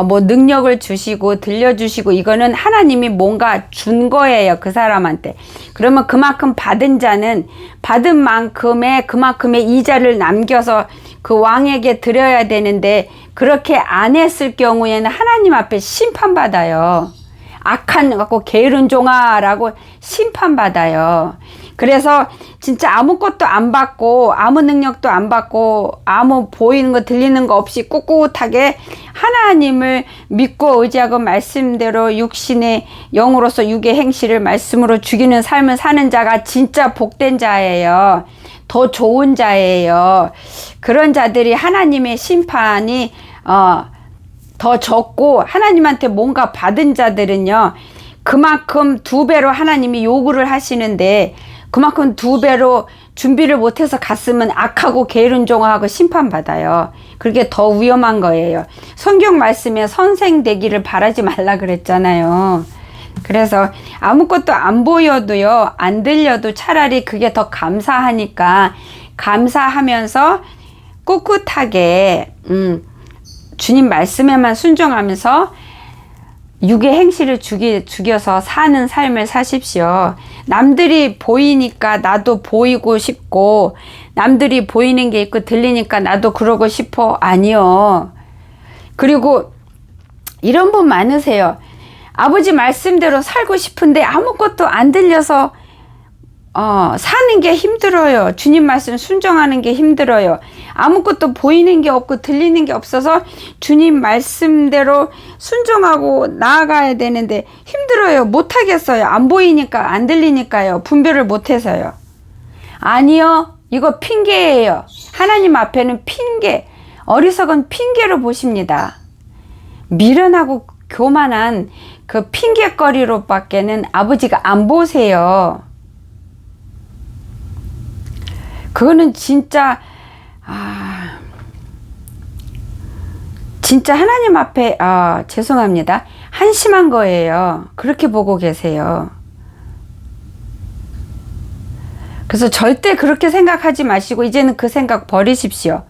뭐 능력을 주시고 들려주시고, 이거는 하나님이 뭔가 준 거예요, 그 사람한테. 그러면 그만큼 받은 자는 받은 만큼의 그만큼의 이자를 남겨서 그 왕에게 드려야 되는데, 그렇게 안 했을 경우에는 하나님 앞에 심판받아요. 악한 갖고 게으른 종아라고 심판받아요. 그래서 진짜 아무것도 안 받고 아무 능력도 안 받고 아무 보이는 거 들리는 거 없이 꿋꿋하게 하나님을 믿고 의지하고 말씀대로 육신의 영으로서 육의 행실을 말씀으로 죽이는 삶을 사는 자가 진짜 복된 자예요. 더 좋은 자예요. 그런 자들이 하나님의 심판이 더 적고, 하나님한테 뭔가 받은 자들은요, 그만큼 2배로 하나님이 요구를 하시는데 그만큼 2배로 준비를 못해서 갔으면 악하고 게으른 종하고 심판받아요. 그게 더 위험한 거예요. 성경 말씀에 선생 되기를 바라지 말라 그랬잖아요. 그래서 아무것도 안 보여도요, 안 들려도 차라리 그게 더 감사하니까 감사하면서 꿋꿋하게 주님 말씀에만 순종하면서 육의 행실을 죽여서 사는 삶을 사십시오. 남들이 보이니까 나도 보이고 싶고, 남들이 보이는 게 있고 들리니까 나도 그러고 싶어. 아니요. 그리고 이런 분 많으세요. 아버지 말씀대로 살고 싶은데 아무것도 안 들려서 사는 게 힘들어요. 주님 말씀 순종하는 게 힘들어요. 아무것도 보이는 게 없고 들리는 게 없어서 주님 말씀대로 순종하고 나아가야 되는데 힘들어요. 못하겠어요. 안 보이니까, 안 들리니까요. 분별을 못해서요. 아니요. 이거 핑계예요. 하나님 앞에는 핑계, 어리석은 핑계로 보십니다. 미련하고 교만한 그 핑계거리로밖에는 아버지가 안 보세요. 그거는 진짜 진짜 하나님 앞에 죄송합니다. 한심한 거예요. 그렇게 보고 계세요. 그래서 절대 그렇게 생각하지 마시고 이제는 그 생각 버리십시오.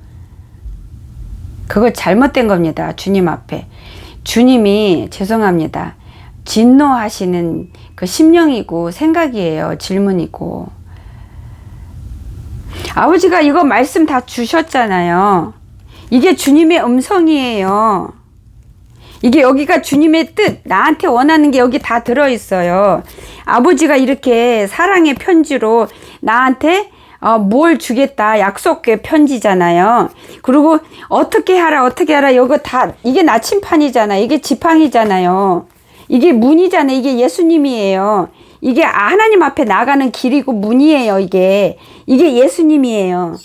그거 잘못된 겁니다. 주님 앞에. 주님이 죄송합니다. 진노하시는 그 심령이고 생각이에요. 질문이고. 아버지가 이거 말씀 다 주셨잖아요. 이게 주님의 음성이에요. 이게 여기가 주님의 뜻, 나한테 원하는 게 여기 다 들어있어요. 아버지가 이렇게 사랑의 편지로 나한테 뭘 주겠다 약속의 편지잖아요. 그리고 어떻게 하라 이거 다 이게 나침판이잖아. 이게 지팡이잖아요. 이게 문이잖아요. 이게 예수님이에요. 이게 하나님 앞에 나가는 길이고 문이에요. 이게 예수님이에요.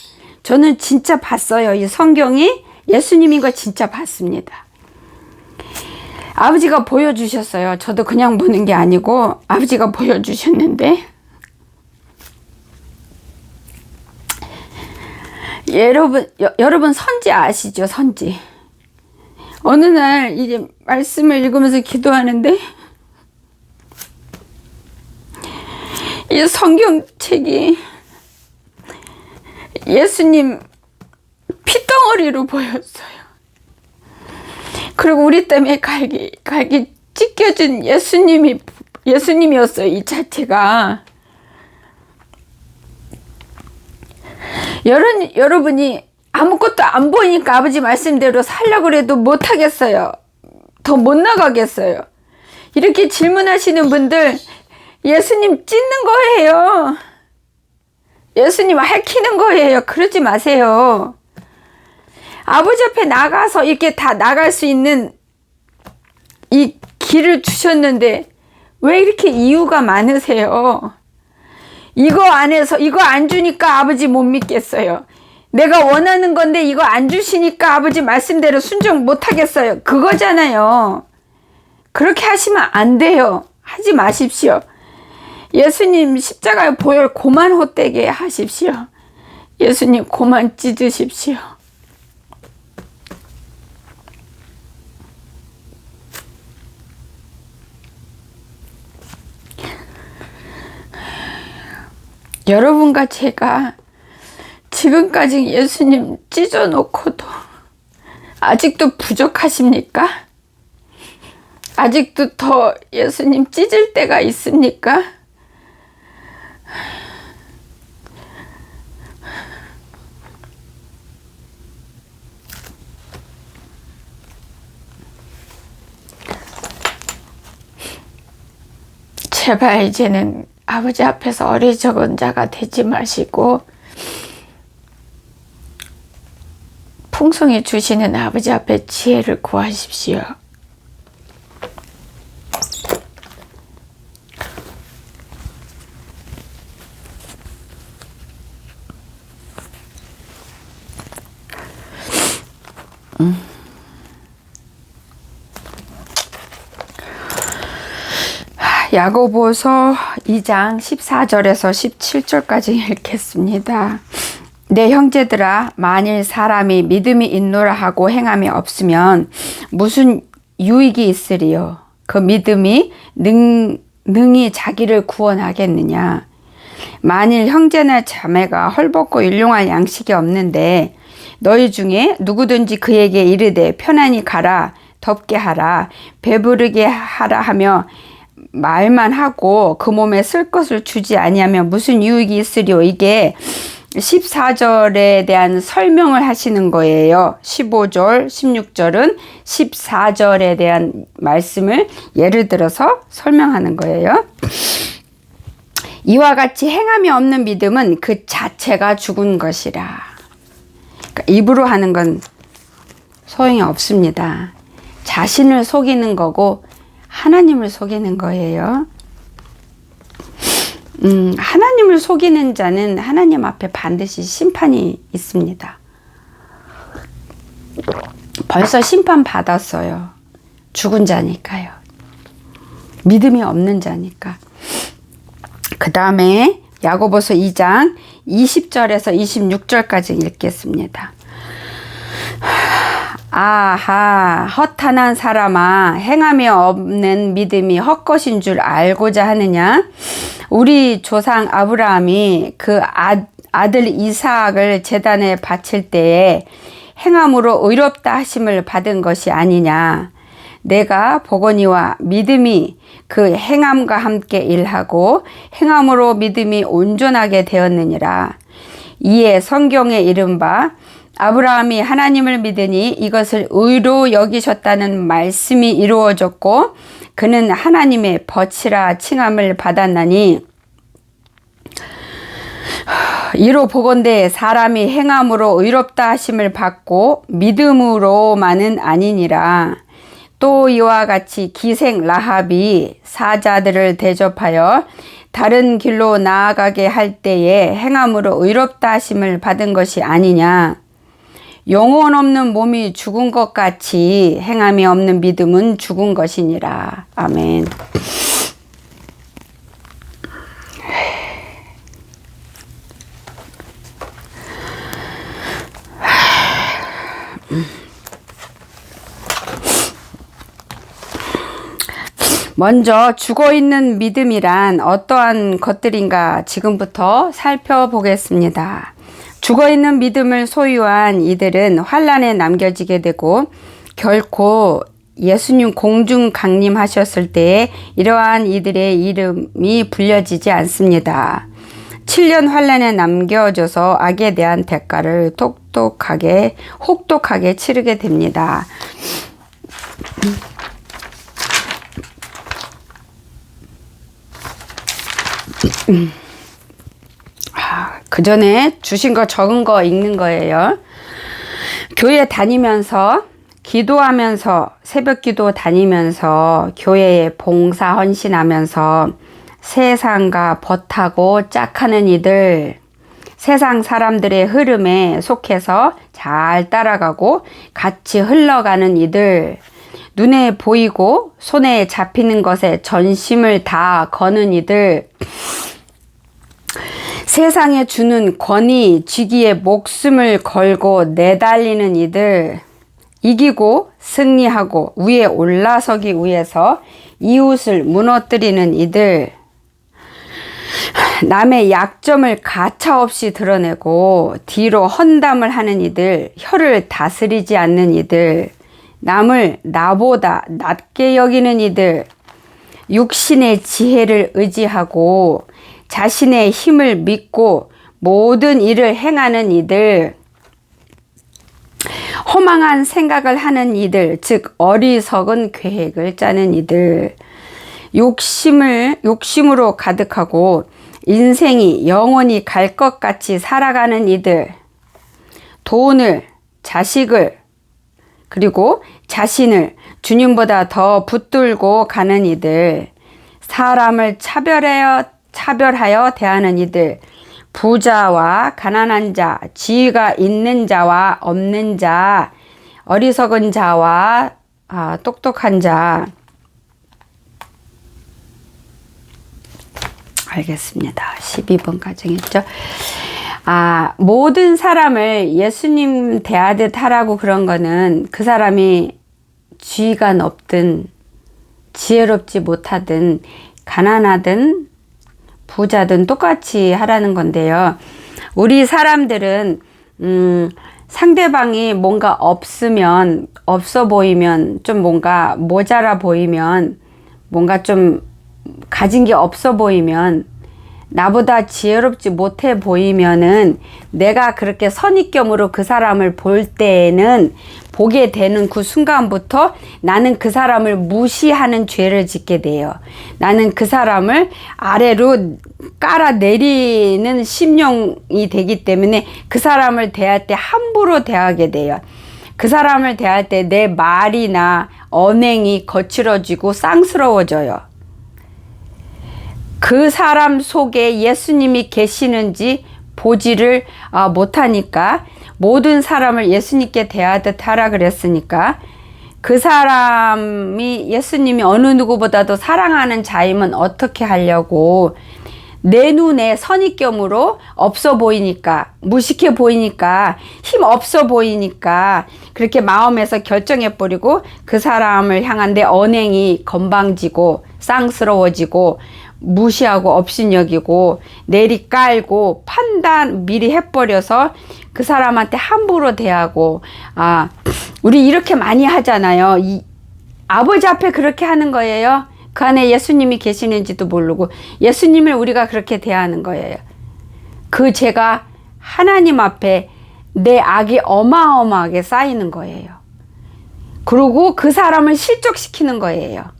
저는 진짜 봤어요. 이 성경이 예수님인 거 진짜 봤습니다. 아버지가 보여주셨어요. 저도 그냥 보는 게 아니고 아버지가 보여주셨는데 여러분 선지 아시죠? 선지. 어느 날 이제 말씀을 읽으면서 기도하는데 이 성경책이 예수님 피덩어리로 보였어요. 그리고 우리 때문에 갈기 찢겨진 예수님이었어요. 이 자체가. 여러분이 아무것도 안 보이니까 아버지 말씀대로 살려고 해도 못하겠어요. 더 못 나가겠어요. 이렇게 질문하시는 분들 예수님 찢는 거예요. 예수님 핥히는 거예요. 그러지 마세요. 아버지 앞에 나가서 이렇게 다 나갈 수 있는 이 길을 주셨는데 왜 이렇게 이유가 많으세요? 이거 안에서 이거 안 주니까 아버지 못 믿겠어요. 내가 원하는 건데 이거 안 주시니까 아버지 말씀대로 순종 못 하겠어요. 그거잖아요. 그렇게 하시면 안 돼요. 하지 마십시오. 예수님 십자가의 보혈 고만 헛되게 하십시오. 예수님 고만 찢으십시오. 여러분과 제가 지금까지 예수님 찢어놓고도 아직도 부족하십니까? 아직도 더 예수님 찢을 때가 있습니까? 제발 이제는 아버지 앞에서 어리석은 자가 되지 마시고 풍성히 주시는 아버지 앞에 지혜를 구하십시오. 야고보서 2장 14절에서 17절까지 읽겠습니다. 내 형제들아, 만일 사람이 믿음이 있노라 하고 행함이 없으면 무슨 유익이 있으리요? 그 믿음이 능히 자기를 구원하겠느냐? 만일 형제나 자매가 헐벗고 일용할 양식이 없는데 너희 중에 누구든지 그에게 이르되 편안히 가라, 덥게 하라, 배부르게 하라 하며 말만 하고 그 몸에 쓸 것을 주지 아니하면 무슨 유익이 있으리요? 이게 14절에 대한 설명을 하시는 거예요. 15절, 16절은 14절에 대한 말씀을 예를 들어서 설명하는 거예요. 이와 같이 행함이 없는 믿음은 그 자체가 죽은 것이라. 그러니까 입으로 하는 건 소용이 없습니다. 자신을 속이는 거고 하나님을 속이는 거예요. 하나님을 속이는 자는 하나님 앞에 반드시 심판이 있습니다. 벌써 심판 받았어요. 죽은 자니까요. 믿음이 없는 자니까. 그 다음에 야고보서 2장 20절에서 26절까지 읽겠습니다. 아하, 허탄한 사람아, 행함이 없는 믿음이 헛것인 줄 알고자 하느냐? 우리 조상 아브라함이 그 아들 이삭을 제단에 바칠 때에 행함으로 의롭다 하심을 받은 것이 아니냐? 내가 보거니와 믿음이 그 행함과 함께 일하고 행함으로 믿음이 온전하게 되었느니라. 이에 성경에 이른바 아브라함이 하나님을 믿으니 이것을 의로 여기셨다는 말씀이 이루어졌고 그는 하나님의 벗이라 칭함을 받았나니 이로 보건대 사람이 행함으로 의롭다 하심을 받고 믿음으로만은 아니니라. 또 이와 같이 기생 라합이 사자들을 대접하여 다른 길로 나아가게 할 때에 행함으로 의롭다 하심을 받은 것이 아니냐. 영혼 없는 몸이 죽은 것 같이 행함이 없는 믿음은 죽은 것이니라. 아멘. 먼저 죽어있는 믿음이란 어떠한 것들인가 지금부터 살펴보겠습니다. 죽어있는 믿음을 소유한 이들은 환난에 남겨지게 되고 결코 예수님 공중 강림하셨을 때에 이러한 이들의 이름이 불려지지 않습니다. 7년 환난에 남겨져서 악에 대한 대가를 혹독하게 치르게 됩니다. 그 전에 주신 거 적은 거 읽는 거예요. 교회 다니면서 기도하면서 새벽 기도 다니면서 교회에 봉사 헌신하면서 세상과 벗하고 짝하는 이들, 세상 사람들의 흐름에 속해서 잘 따라가고 같이 흘러가는 이들, 눈에 보이고 손에 잡히는 것에 전심을 다 거는 이들, 세상에 주는 권위, 직위에 목숨을 걸고 내달리는 이들, 이기고 승리하고 위에 올라서기 위해서 이웃을 무너뜨리는 이들, 남의 약점을 가차없이 드러내고 뒤로 헌담을 하는 이들, 혀를 다스리지 않는 이들, 남을 나보다 낮게 여기는 이들, 육신의 지혜를 의지하고 자신의 힘을 믿고 모든 일을 행하는 이들, 허망한 생각을 하는 이들, 즉 어리석은 계획을 짜는 이들, 욕심으로 가득하고 인생이 영원히 갈 것 같이 살아가는 이들, 돈을, 자식을, 그리고 자신을 주님보다 더 붙들고 가는 이들, 사람을 차별하여 대하는 이들, 부자와 가난한 자, 지위가 있는 자와 없는 자, 어리석은 자와 똑똑한 자. 알겠습니다. 12번까지 했죠. 모든 사람을 예수님 대하듯 하라고 그런 거는 그 사람이 지위가 높든 지혜롭지 못하든 가난하든 부자든 똑같이 하라는 건데요. 우리 사람들은 상대방이 뭔가 없어 보이면, 좀 뭔가 모자라 보이면, 뭔가 좀 가진 게 없어 보이면 나보다 지혜롭지 못해 보이면은 내가 그렇게 선입견으로 그 사람을 볼 때에는 보게 되는 그 순간부터 나는 그 사람을 무시하는 죄를 짓게 돼요. 나는 그 사람을 아래로 깔아내리는 심령이 되기 때문에 그 사람을 대할 때 함부로 대하게 돼요. 그 사람을 대할 때 내 말이나 언행이 거칠어지고 쌍스러워져요. 그 사람 속에 예수님이 계시는지 보지를 못하니까 모든 사람을 예수님께 대하듯 하라 그랬으니까 그 사람이 예수님이 어느 누구보다도 사랑하는 자임은 어떻게 하려고 내 눈에 선입견으로 없어 보이니까 무식해 보이니까 힘 없어 보이니까 그렇게 마음에서 결정해버리고 그 사람을 향한 내 언행이 건방지고 쌍스러워지고 무시하고 업신여기고 내리 깔고 판단 미리 해버려서 그 사람한테 함부로 대하고 우리 이렇게 많이 하잖아요. 아버지 앞에 그렇게 하는 거예요. 그 안에 예수님이 계시는지도 모르고 예수님을 우리가 그렇게 대하는 거예요. 그 죄가 하나님 앞에 내 악이 어마어마하게 쌓이는 거예요. 그리고 그 사람을 실족시키는 거예요.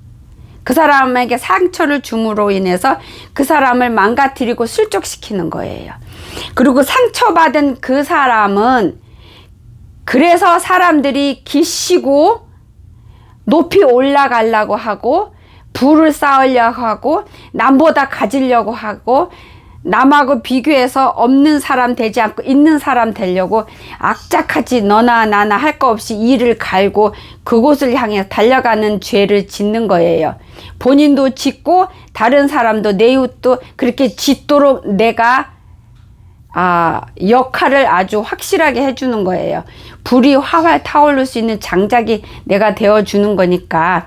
그 사람에게 상처를 줌으로 인해서 그 사람을 망가뜨리고 실족시키는 거예요. 그리고 상처받은 그 사람은 그래서 사람들이 기시고 높이 올라가려고 하고 부를 쌓으려고 하고 남보다 가지려고 하고 남하고 비교해서 없는 사람 되지 않고 있는 사람 되려고 악착같이 너나 나나 할 거 없이 이를 갈고 그곳을 향해 달려가는 죄를 짓는 거예요. 본인도 짓고 다른 사람도 내 이웃도 그렇게 짓도록 내가 역할을 아주 확실하게 해주는 거예요. 불이 활활 타오를 수 있는 장작이 내가 되어주는 거니까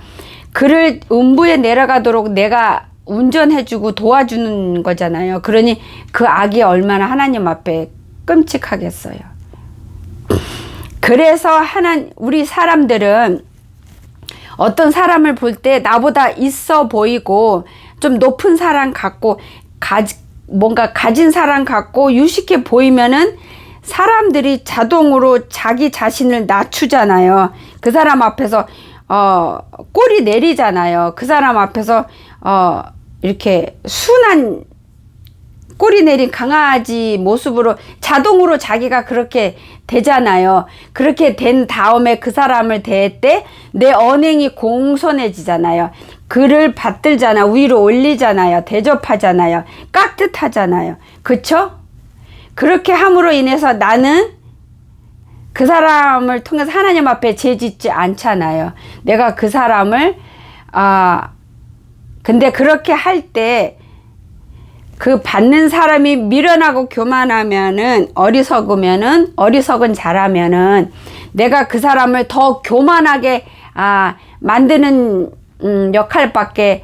그를 음부에 내려가도록 내가 운전해주고 도와주는 거잖아요. 그러니 그 악이 얼마나 하나님 앞에 끔찍하겠어요. 그래서 우리 사람들은 어떤 사람을 볼 때 나보다 있어 보이고 좀 높은 사람 같고 뭔가 가진 사람 같고 유식해 보이면은 사람들이 자동으로 자기 자신을 낮추잖아요. 그 사람 앞에서 꼬리 내리잖아요. 그 사람 앞에서 이렇게 순한 꼬리 내린 강아지 모습으로 자동으로 자기가 그렇게 되잖아요. 그렇게 된 다음에 그 사람을 대할 때 내 언행이 공손해지잖아요. 그를 받들잖아. 위로 올리잖아요. 대접하잖아요. 깍듯하잖아요. 그쵸? 그렇게 함으로 인해서 나는 그 사람을 통해서 하나님 앞에 죄짓지 않잖아요. 내가 그 사람을 근데 그렇게 할 때 그 받는 사람이 미련하고 교만하면은 어리석은 자라면은 내가 그 사람을 더 교만하게 만드는 역할밖에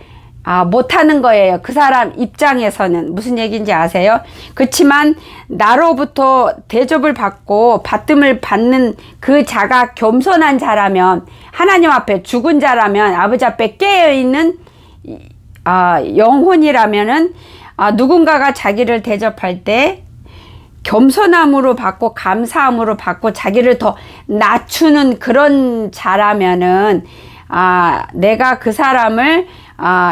못하는 거예요. 그 사람 입장에서는. 무슨 얘기인지 아세요? 그렇지만 나로부터 대접을 받고 받듦을 받는 그 자가 겸손한 자라면 하나님 앞에 죽은 자라면 아버지 앞에 깨어있는 영혼이라면은 누군가가 자기를 대접할 때 겸손함으로 받고 감사함으로 받고 자기를 더 낮추는 그런 자라면은 내가 그 사람을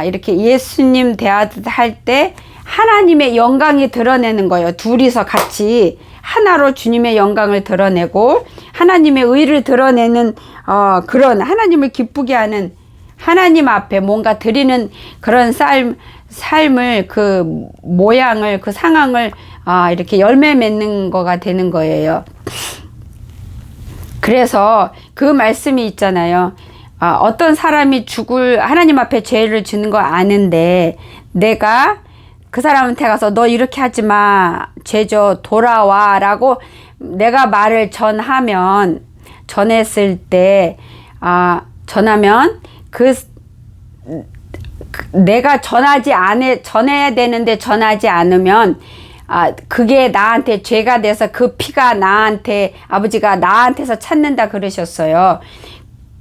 이렇게 예수님 대하듯 할 때 하나님의 영광이 드러내는 거예요. 둘이서 같이 하나로 주님의 영광을 드러내고 하나님의 의를 드러내는 그런 하나님을 기쁘게 하는 하나님 앞에 뭔가 드리는 그런 삶을 그 모양을 그 상황을 이렇게 열매 맺는 거가 되는 거예요. 그래서 그 말씀이 있잖아요. 어떤 사람이 하나님 앞에 죄를 짓는 거 아는데 내가 그 사람한테 가서 너 이렇게 하지 마. 죄져 돌아와 라고 내가 말을 전했을 때 전하면 내가 전해야 되는데 전하지 않으면 그게 나한테 죄가 돼서 그 피가 아버지가 나한테서 찾는다 그러셨어요.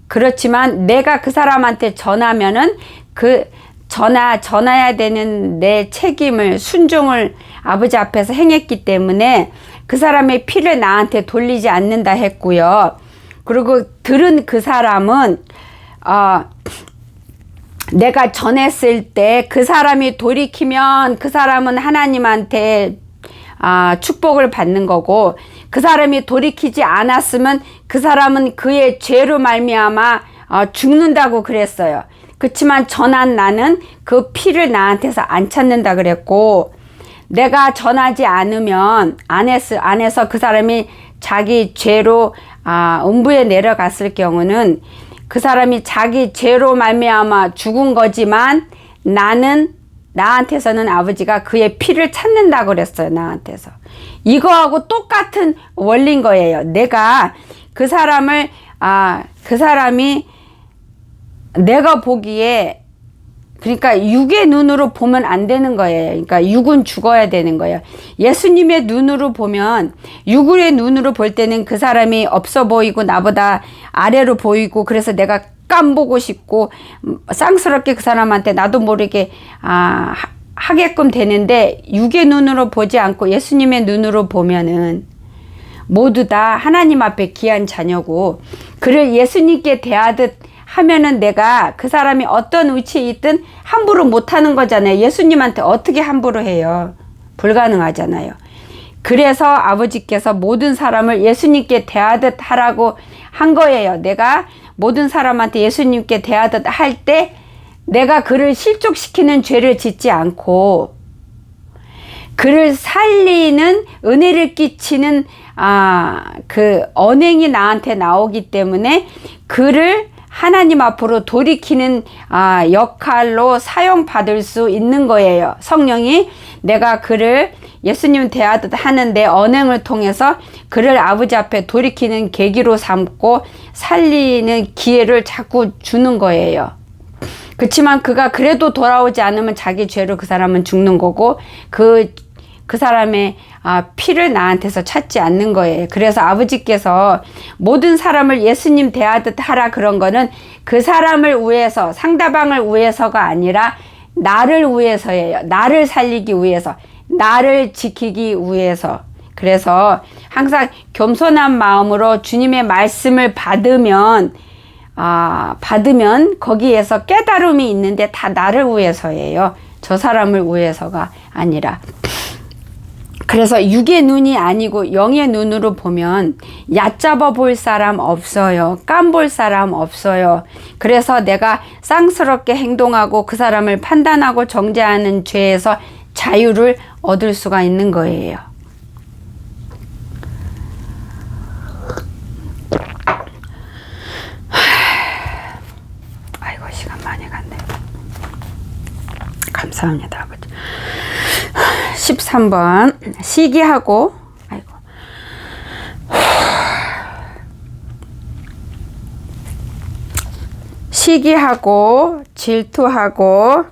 그렇지만 내가 그 사람한테 전하면은 전해야 되는 내 책임을, 순종을 아버지 앞에서 행했기 때문에 그 사람의 피를 나한테 돌리지 않는다 했고요. 그리고 들은 그 사람은 내가 전했을 때 그 사람이 돌이키면 그 사람은 하나님한테 축복을 받는 거고, 그 사람이 돌이키지 않았으면 그 사람은 그의 죄로 말미암아 죽는다고 그랬어요. 그렇지만 전한 나는 그 피를 나한테서 안 찾는다 그랬고, 내가 전하지 않으면 안에서 그 사람이 자기 죄로 음부에 내려갔을 경우는 그 사람이 자기 죄로 말미암아 죽은 거지만 나한테서는 아버지가 그의 피를 찾는다고 그랬어요. 나한테서. 이거하고 똑같은 원리인 거예요. 내가 그 사람이 내가 보기에, 그러니까 육의 눈으로 보면 안 되는 거예요. 그러니까 육은 죽어야 되는 거예요. 예수님의 눈으로 보면, 육의 눈으로 볼 때는 그 사람이 없어 보이고 나보다 아래로 보이고, 그래서 내가 깜보고 싶고 쌍스럽게 그 사람한테 나도 모르게 하게끔 되는데, 육의 눈으로 보지 않고 예수님의 눈으로 보면은 모두 다 하나님 앞에 귀한 자녀고, 그를 예수님께 대하듯 하면은 내가 그 사람이 어떤 위치에 있든 함부로 못하는 거잖아요. 예수님한테 어떻게 함부로 해요? 불가능하잖아요. 그래서 아버지께서 모든 사람을 예수님께 대하듯 하라고 한 거예요. 내가 모든 사람한테 예수님께 대하듯 할 때 내가 그를 실족시키는 죄를 짓지 않고 그를 살리는, 은혜를 끼치는 그 언행이 나한테 나오기 때문에 그를 하나님 앞으로 돌이키는 역할로 사용받을 수 있는 거예요. 성령이 내가 그를 예수님 대하듯 하는데 언행을 통해서 그를 아버지 앞에 돌이키는 계기로 삼고 살리는 기회를 자꾸 주는 거예요. 그렇지만 그가 그래도 돌아오지 않으면 자기 죄로 그 사람은 죽는 거고, 그 사람의 피를 나한테서 찾지 않는 거예요. 그래서 아버지께서 모든 사람을 예수님 대하듯 하라 그런 거는 그 사람을 위해서, 상대방을 위해서가 아니라 나를 위해서예요. 나를 살리기 위해서, 나를 지키기 위해서. 그래서 항상 겸손한 마음으로 주님의 말씀을 받으면 거기에서 깨달음이 있는데 다 나를 위해서예요. 저 사람을 위해서가 아니라. 그래서 육의 눈이 아니고 영의 눈으로 보면 얕잡아 볼 사람 없어요. 깜볼 사람 없어요. 그래서 내가 쌍스럽게 행동하고 그 사람을 판단하고 정죄하는 죄에서 자유를 얻을 수가 있는 거예요. 아이고, 시간 많이 갔네. 감사합니다, 아버지. 13번 시기하고, 아이고, 시기하고 질투하고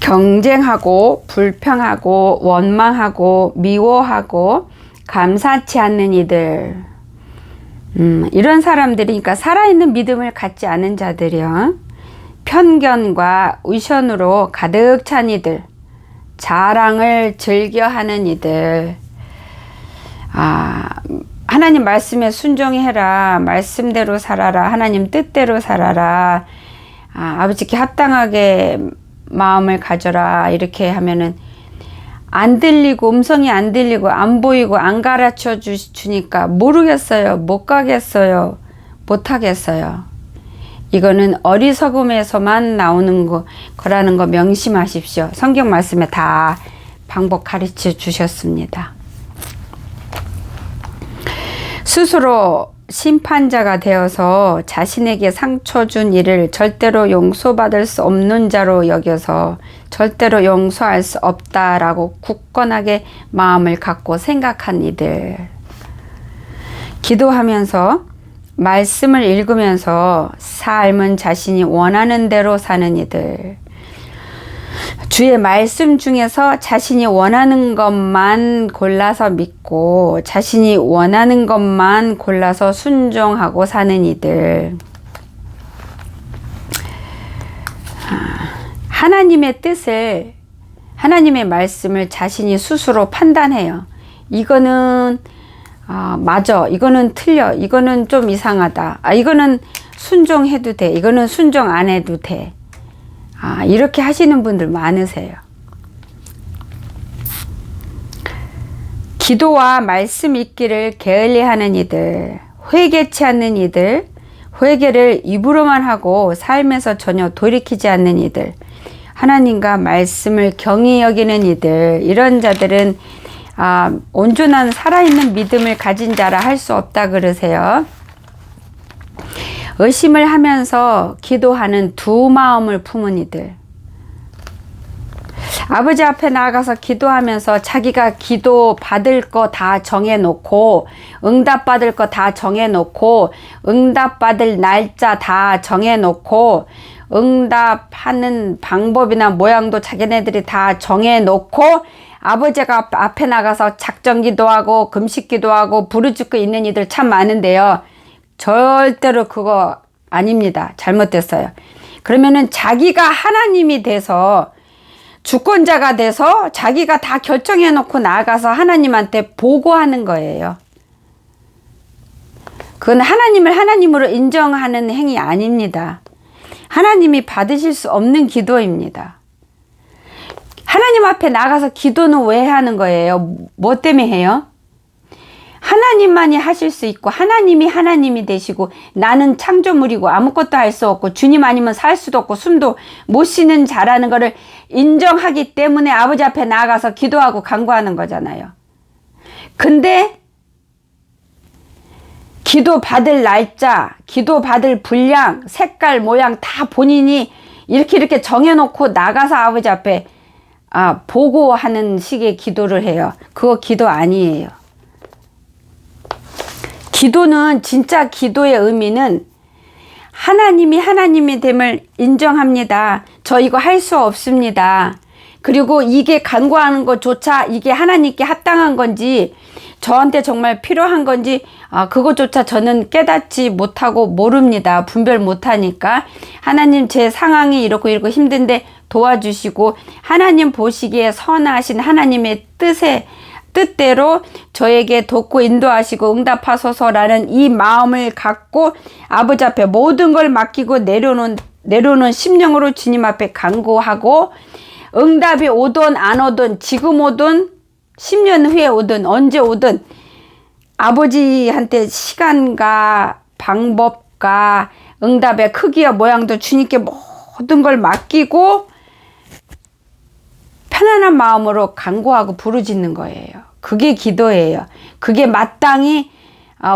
경쟁하고 불평하고 원망하고 미워하고 감사치 않는 이들, 이런 사람들이, 그러니까 살아있는 믿음을 갖지 않은 자들이요, 편견과 의션으로 가득 찬 이들, 자랑을 즐겨하는 이들, 하나님 말씀에 순종해라, 말씀대로 살아라, 하나님 뜻대로 살아라, 아버지께 합당하게 마음을 가져라, 이렇게 하면은 안 들리고, 음성이 안 들리고 안 보이고 안 가르쳐 주니까 모르겠어요, 못 가겠어요, 못 하겠어요. 이거는 어리석음에서만 나오는 거라는 거 명심하십시오. 성경 말씀에 다 방법 가르쳐 주셨습니다. 스스로 심판자가 되어서 자신에게 상처 준 일을 절대로 용서받을 수 없는 자로 여겨서 절대로 용서할 수 없다라고 굳건하게 마음을 갖고 생각한 이들, 기도하면서 말씀을 읽으면서 삶은 자신이 원하는 대로 사는 이들, 주의 말씀 중에서 자신이 원하는 것만 골라서 믿고 자신이 원하는 것만 골라서 순종하고 사는 이들, 하나님의 뜻을, 하나님의 말씀을 자신이 스스로 판단해요. 이거는 맞아, 이거는 틀려, 이거는 좀 이상하다, 이거는 순종해도 돼, 이거는 순종 안 해도 돼. 이렇게 하시는 분들 많으세요. 기도와 말씀 읽기를 게을리하는 이들, 회개치 않는 이들, 회개를 입으로만 하고 삶에서 전혀 돌이키지 않는 이들, 하나님과 말씀을 경히 여기는 이들, 이런 자들은 온전한 살아있는 믿음을 가진 자라 할 수 없다 그러세요. 의심을 하면서 기도하는 두 마음을 품은 이들, 아버지 앞에 나가서 기도하면서 자기가 기도 받을 거 다 정해놓고, 응답 받을 거 다 정해놓고, 응답 받을 날짜 다 정해놓고, 응답하는 방법이나 모양도 자기네들이 다 정해놓고, 아버지가 앞에 나가서 작정 기도하고 금식 기도하고 부르짖고 있는 이들 참 많은데요. 절대로 그거 아닙니다. 잘못됐어요. 그러면은 자기가 하나님이 돼서, 주권자가 돼서 자기가 다 결정해 놓고 나아가서 하나님한테 보고하는 거예요. 그건 하나님을 하나님으로 인정하는 행위 아닙니다. 하나님이 받으실 수 없는 기도입니다. 하나님 앞에 나가서 기도는 왜 하는 거예요? 뭐 때문에 해요? 하나님만이 하실 수 있고, 하나님이 하나님이 되시고, 나는 창조물이고 아무것도 할 수 없고 주님 아니면 살 수도 없고 숨도 못 쉬는 자라는 거를 인정하기 때문에 아버지 앞에 나가서 기도하고 간구하는 거잖아요. 근데 기도 받을 날짜, 기도 받을 분량, 색깔, 모양 다 본인이 이렇게 정해놓고 나가서 아버지 앞에 보고하는 식의 기도를 해요. 그거 기도 아니에요. 기도는, 진짜 기도의 의미는 하나님이 하나님이 됨을 인정합니다. 저 이거 할 수 없습니다. 그리고 이게 간구하는 것조차 이게 하나님께 합당한 건지, 저한테 정말 필요한 건지 그것조차 저는 깨닫지 못하고 모릅니다. 분별 못하니까 하나님 제 상황이 이렇고 힘든데 도와주시고, 하나님 보시기에 선하신 하나님의 뜻대로 저에게 돕고 인도하시고 응답하소서라는 이 마음을 갖고 아버지 앞에 모든 걸 맡기고 내려놓은 심령으로 주님 앞에 간구하고, 응답이 오든 안 오든, 지금 오든 10년 후에 오든 언제 오든 아버지한테 시간과 방법과 응답의 크기와 모양도 주님께 모든 걸 맡기고 편안한 마음으로 간구하고 부르짖는 거예요. 그게 기도예요. 그게 마땅히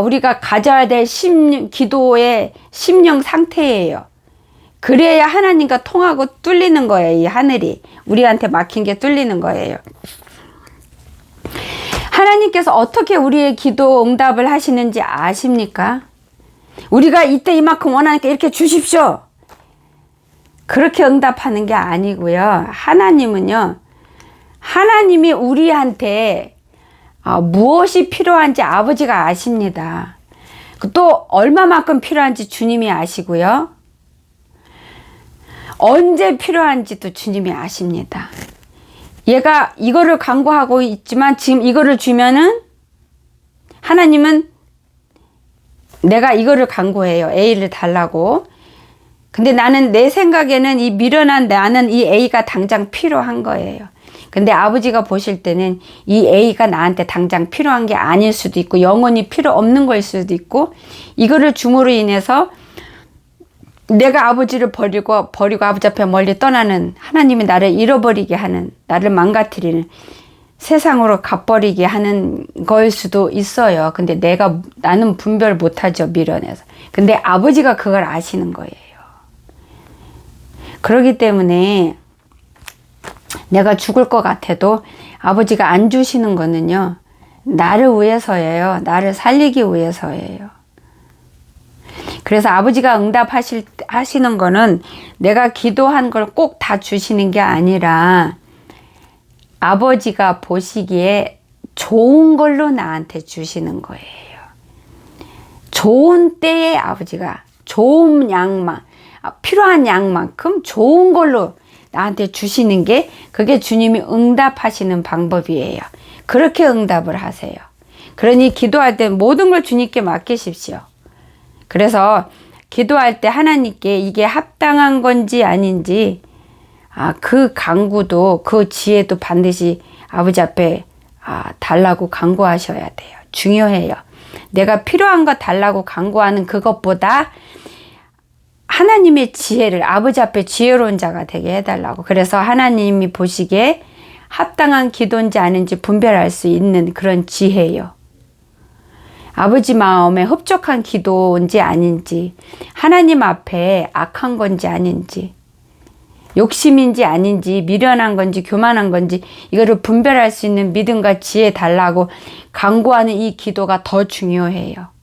우리가 가져야 될 기도의 심령 상태예요. 그래야 하나님과 통하고 뚫리는 거예요. 이 하늘이 우리한테 막힌 게 뚫리는 거예요. 하나님께서 어떻게 우리의 기도 응답을 하시는지 아십니까? 우리가 이때 이만큼 원하니까 이렇게 주십시오, 그렇게 응답하는 게 아니고요. 하나님은요, 하나님이 우리한테 무엇이 필요한지 아버지가 아십니다. 또 얼마만큼 필요한지 주님이 아시고요. 언제 필요한지도 주님이 아십니다. 얘가 이거를 간구하고 있지만 지금 이거를 주면은 하나님은 내가 이거를 간구해요. A를 달라고. 근데 나는 내 생각에는 이 미련한 나는 이 A가 당장 필요한 거예요. 근데 아버지가 보실 때는 이 A가 나한테 당장 필요한 게 아닐 수도 있고 영원히 필요 없는 걸 수도 있고, 이거를 줌으로 인해서 내가 아버지를 버리고 아버지 앞에 멀리 떠나는, 하나님이 나를 잃어버리게 하는, 나를 망가뜨리는, 세상으로 가버리게 하는 걸 수도 있어요. 근데 나는 분별 못하죠, 미련해서. 근데 아버지가 그걸 아시는 거예요. 그렇기 때문에 내가 죽을 것 같아도 아버지가 안 주시는 거는요, 나를 위해서예요. 나를 살리기 위해서예요. 그래서 아버지가 응답하시는 거는 내가 기도한 걸 꼭 다 주시는 게 아니라 아버지가 보시기에 좋은 걸로 나한테 주시는 거예요. 좋은 때에 아버지가 좋은 양만, 필요한 양만큼 좋은 걸로 나한테 주시는 게 그게 주님이 응답하시는 방법이에요. 그렇게 응답을 하세요. 그러니 기도할 때 모든 걸 주님께 맡기십시오. 그래서 기도할 때 하나님께 이게 합당한 건지 아닌지 그 간구도 그 지혜도 반드시 아버지 앞에 달라고 간구하셔야 돼요. 중요해요. 내가 필요한 거 달라고 간구하는 그것보다 하나님의 지혜를 아버지 앞에 지혜로운 자가 되게 해달라고. 그래서 하나님이 보시기에 합당한 기도인지 아닌지 분별할 수 있는 그런 지혜예요. 아버지 마음에 흡족한 기도인지 아닌지, 하나님 앞에 악한 건지 아닌지, 욕심인지 아닌지, 미련한 건지 교만한 건지 이거를 분별할 수 있는 믿음과 지혜 달라고 간구하는 이 기도가 더 중요해요.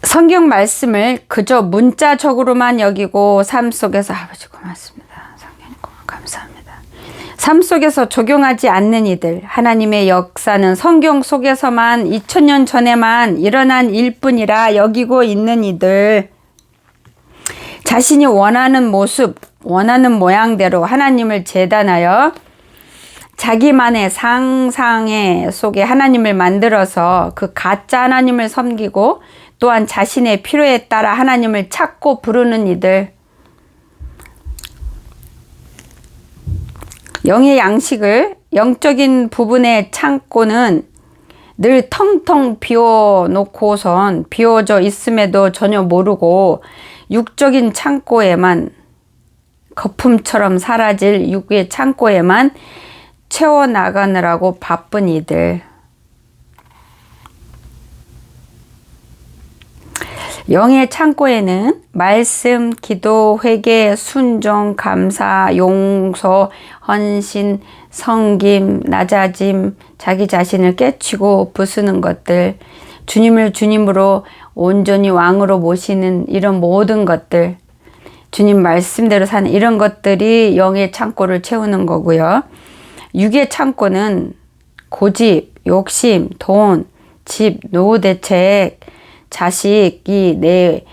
성경 말씀을 그저 문자적으로만 여기고 삶 속에서 아버지 고맙습니다. 성경님 감사합니다. 삶 속에서 적용하지 않는 이들, 하나님의 역사는 성경 속에서만 2000년 전에만 일어난 일뿐이라 여기고 있는 이들, 자신이 원하는 모습, 원하는 모양대로 하나님을 재단하여 자기만의 상상의 속에 하나님을 만들어서 그 가짜 하나님을 섬기고 또한 자신의 필요에 따라 하나님을 찾고 부르는 이들, 영의 양식을 영적인 부분의 창고는 늘 텅텅 비워놓고선 비워져 있음에도 전혀 모르고 육적인 창고에만 거품처럼 사라질 육의 창고에만 채워나가느라고 바쁜 이들, 영의 창고에는 말씀, 기도, 회개, 순종, 감사, 용서, 헌신, 섬김, 낮아짐, 자기 자신을 깨치고 부수는 것들, 주님을 주님으로 온전히 왕으로 모시는 이런 모든 것들, 주님 말씀대로 사는 이런 것들이 영의 창고를 채우는 거고요. 육의 창고는 고집, 욕심, 돈, 집, 노후 대책, 자식이 내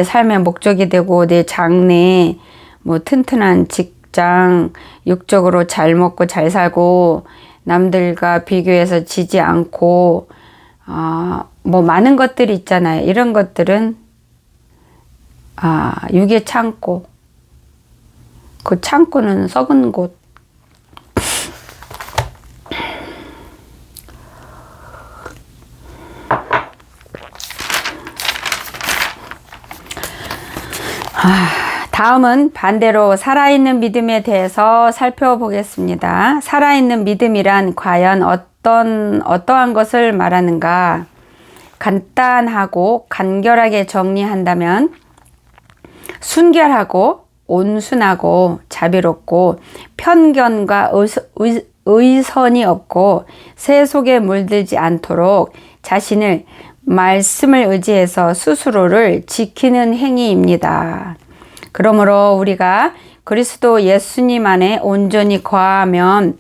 삶의 목적이 되고 내 장래, 튼튼한 직장, 육적으로 잘 먹고 잘 살고 남들과 비교해서 지지 않고 많은 것들이 있잖아요. 이런 것들은 육의 창고, 그 창고는 썩은 곳. 다음은 반대로 살아있는 믿음에 대해서 살펴보겠습니다. 살아있는 믿음이란 과연 어떠한 것을 말하는가? 간단하고 간결하게 정리한다면 순결하고 온순하고 자비롭고 편견과 의선이 없고 새 속에 물들지 않도록 자신을 말씀을 의지해서 스스로를 지키는 행위입니다. 그러므로 우리가 그리스도 예수님 안에 온전히 거하면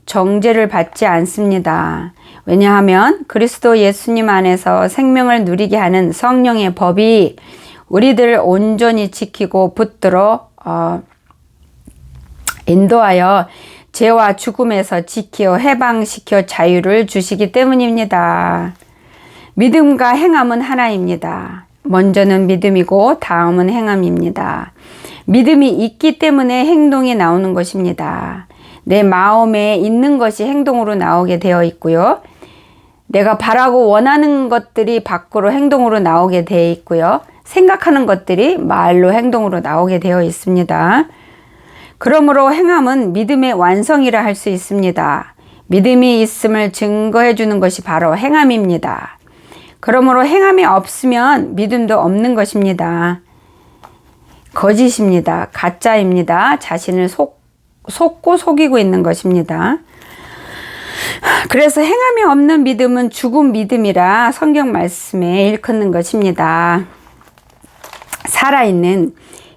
정죄를 받지 않습니다. 왜냐하면 그리스도 예수님 안에서 생명을 누리게 하는 성령의 법이 우리들을 온전히 지키고 붙들어 인도하여 죄와 죽음에서 지키어 해방시켜 자유를 주시기 때문입니다. 믿음과 행함은 하나입니다. 먼저는 믿음이고 다음은 행함입니다. 믿음이 있기 때문에 행동이 나오는 것입니다. 내 마음에 있는 것이 행동으로 나오게 되어 있고요. 내가 바라고 원하는 것들이 밖으로 행동으로 나오게 되어 있고요. 생각하는 것들이 말로 행동으로 나오게 되어 있습니다. 그러므로 행함은 믿음의 완성이라 할 수 있습니다. 믿음이 있음을 증거해 주는 것이 바로 행함입니다. 그러므로 행함이 없으면 믿음도 없는 것입니다. 거짓입니다. 가짜입니다. 자신을 속고 속이고 있는 것입니다. 그래서 행함이 없는 믿음은 죽은 믿음이라 성경 말씀에 일컫는 것입니다. 살아있는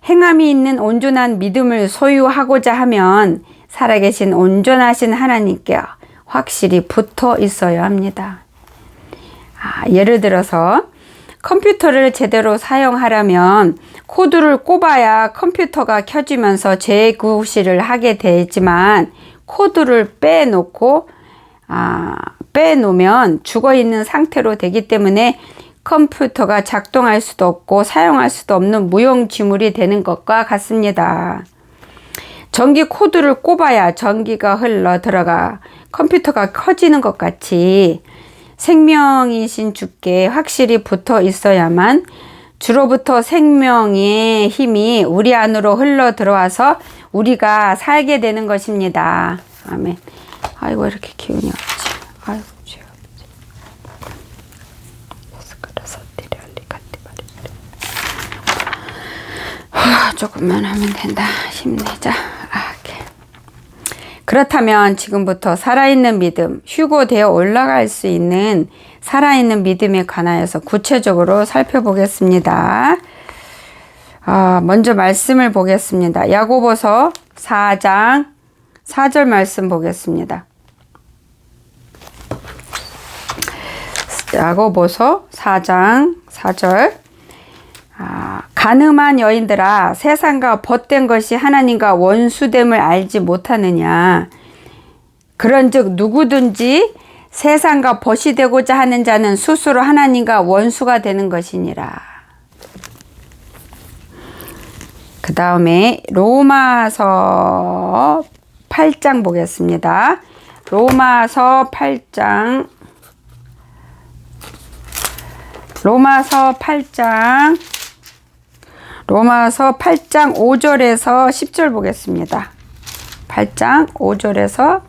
행함이 있는 온전한 믿음을 소유하고자 하면 살아계신 온전하신 하나님께 확실히 붙어 있어야 합니다. 예를 들어서 컴퓨터를 제대로 사용하려면 코드를 꼽아야 컴퓨터가 켜지면서 재구시를 하게 되지만 코드를 빼놓으면 죽어있는 상태로 되기 때문에 컴퓨터가 작동할 수도 없고 사용할 수도 없는 무용지물이 되는 것과 같습니다. 전기 코드를 꼽아야 전기가 흘러 들어가 컴퓨터가 켜지는 것 같이 생명이신 주께 확실히 붙어 있어야만 주로부터 생명의 힘이 우리 안으로 흘러 들어와서 우리가 살게 되는 것입니다. 아멘. 아이고 이렇게 기운이 없지. 아이고 주여. 조금만 하면 된다. 힘내자. 그렇다면 지금부터 살아있는 믿음, 휴고되어 올라갈 수 있는 살아있는 믿음에 관하여서 구체적으로 살펴보겠습니다. 먼저 말씀을 보겠습니다. 야고보서 4장 4절 말씀 보겠습니다. 야고보서 4장 4절 간음한 여인들아 세상과 벗된 것이 하나님과 원수됨을 알지 못하느냐. 그런즉 누구든지 세상과 벗이 되고자 하는 자는 스스로 하나님과 원수가 되는 것이니라. 그 다음에 로마서 8장 보겠습니다. 로마서 8장 5절에서 10절 보겠습니다. 8장 5절에서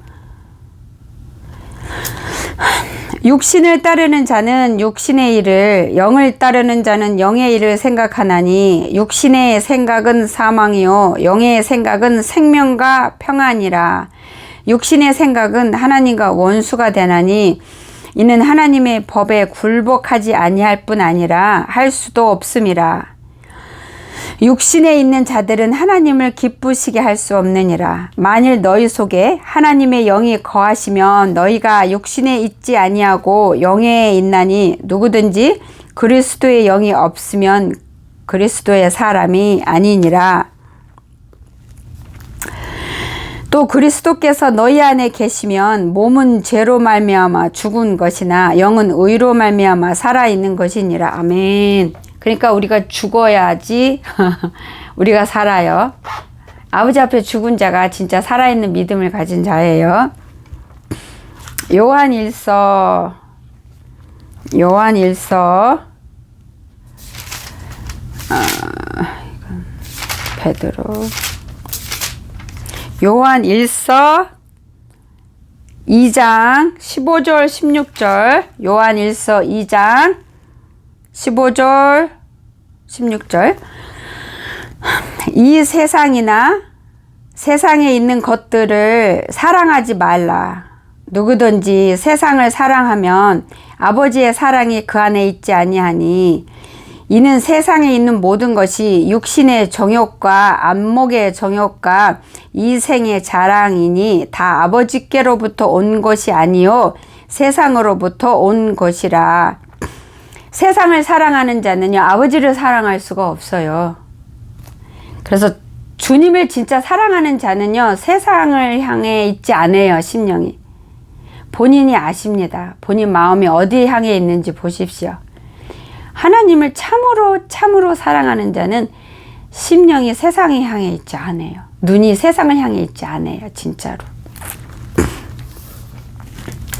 육신을 따르는 자는 육신의 일을, 영을 따르는 자는 영의 일을 생각하나니 육신의 생각은 사망이요 영의 생각은 생명과 평안이라. 육신의 생각은 하나님과 원수가 되나니 이는 하나님의 법에 굴복하지 아니할 뿐 아니라 할 수도 없음이라. 육신에 있는 자들은 하나님을 기쁘시게 할 수 없느니라. 만일 너희 속에 하나님의 영이 거하시면 너희가 육신에 있지 아니하고 영에 있나니 누구든지 그리스도의 영이 없으면 그리스도의 사람이 아니니라. 또 그리스도께서 너희 안에 계시면 몸은 죄로 말미암아 죽은 것이나 영은 의로 말미암아 살아있는 것이니라. 아멘. 그러니까 우리가 죽어야지 우리가 살아요. 아버지 앞에 죽은 자가 진짜 살아있는 믿음을 가진 자예요. 요한일서 베드로 요한일서 2장 15절 16절 요한일서 2장 15절 16절 이 세상이나 세상에 있는 것들을 사랑하지 말라. 누구든지 세상을 사랑하면 아버지의 사랑이 그 안에 있지 아니하니 이는 세상에 있는 모든 것이 육신의 정욕과 안목의 정욕과 이생의 자랑이니 다 아버지께로부터 온 것이 아니요 세상으로부터 온 것이라. 세상을 사랑하는 자는요 아버지를 사랑할 수가 없어요. 그래서 주님을 진짜 사랑하는 자는요 세상을 향해 있지 않아요. 심령이 본인이 아십니다. 본인 마음이 어디에 향해 있는지 보십시오. 하나님을 참으로 사랑하는 자는 심령이 세상에 향해 있지 않아요. 눈이 세상을 향해 있지 않아요. 진짜로.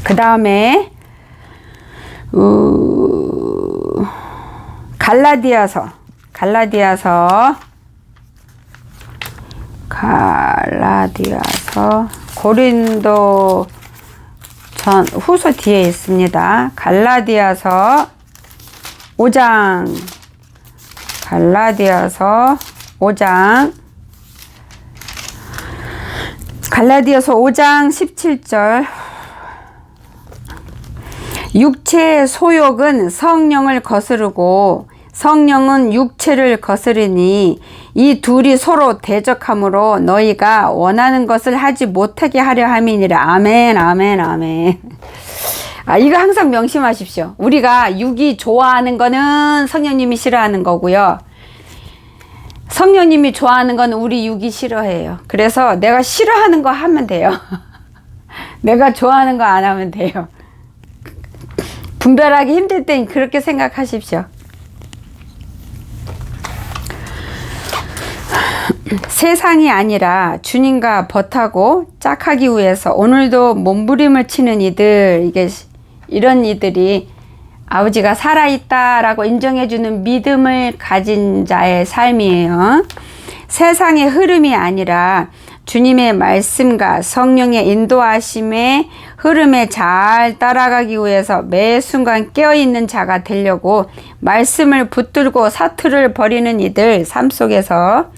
그 다음에 갈라디아서 고린도 전 후서 뒤에 있습니다. 갈라디아서 5장 17절 육체의 소욕은 성령을 거스르고 성령은 육체를 거스르니 이 둘이 서로 대적함으로 너희가 원하는 것을 하지 못하게 하려 함이니라. 아멘, 아멘, 아멘. 이거 항상 명심하십시오. 우리가 육이 좋아하는 거는 성령님이 싫어하는 거고요. 성령님이 좋아하는 건 우리 육이 싫어해요. 그래서 내가 싫어하는 거 하면 돼요. 내가 좋아하는 거 안 하면 돼요. 분별하기 힘들 땐 그렇게 생각하십시오. 세상이 아니라 주님과 벗하고 짝하기 위해서 오늘도 몸부림을 치는 이들, 이런 이들이 아버지가 살아있다라고 인정해주는 믿음을 가진 자의 삶이에요. 세상의 흐름이 아니라 주님의 말씀과 성령의 인도하심의 흐름에 잘 따라가기 위해서 매 순간 깨어있는 자가 되려고 말씀을 붙들고 사투를 벌이는 이들 삶 속에서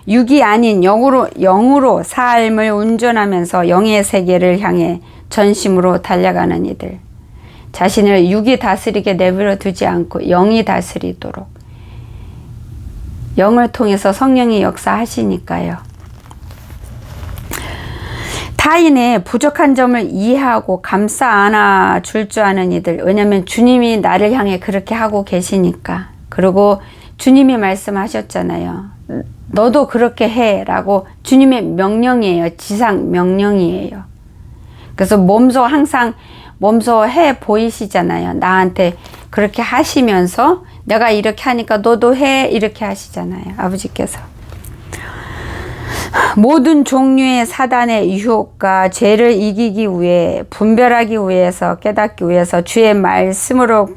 육이 아닌 영으로 삶을 운전하면서 영의 세계를 향해 전심으로 달려가는 이들. 자신을 육이 다스리게 내버려 두지 않고 영이 다스리도록. 영을 통해서 성령이 역사하시니까요. 타인의 부족한 점을 이해하고 감싸 안아 줄 줄 아는 이들. 왜냐하면 주님이 나를 향해 그렇게 하고 계시니까. 그리고 주님이 말씀하셨잖아요. 너도 그렇게 해 라고 주님의 명령이에요. 지상 명령이에요. 그래서 항상 몸소 해 보이시잖아요. 나한테 그렇게 하시면서 내가 이렇게 하니까 너도 해 이렇게 하시잖아요. 아버지께서. 모든 종류의 사단의 유혹과 죄를 이기기 위해 분별하기 위해서 깨닫기 위해서 주의 말씀을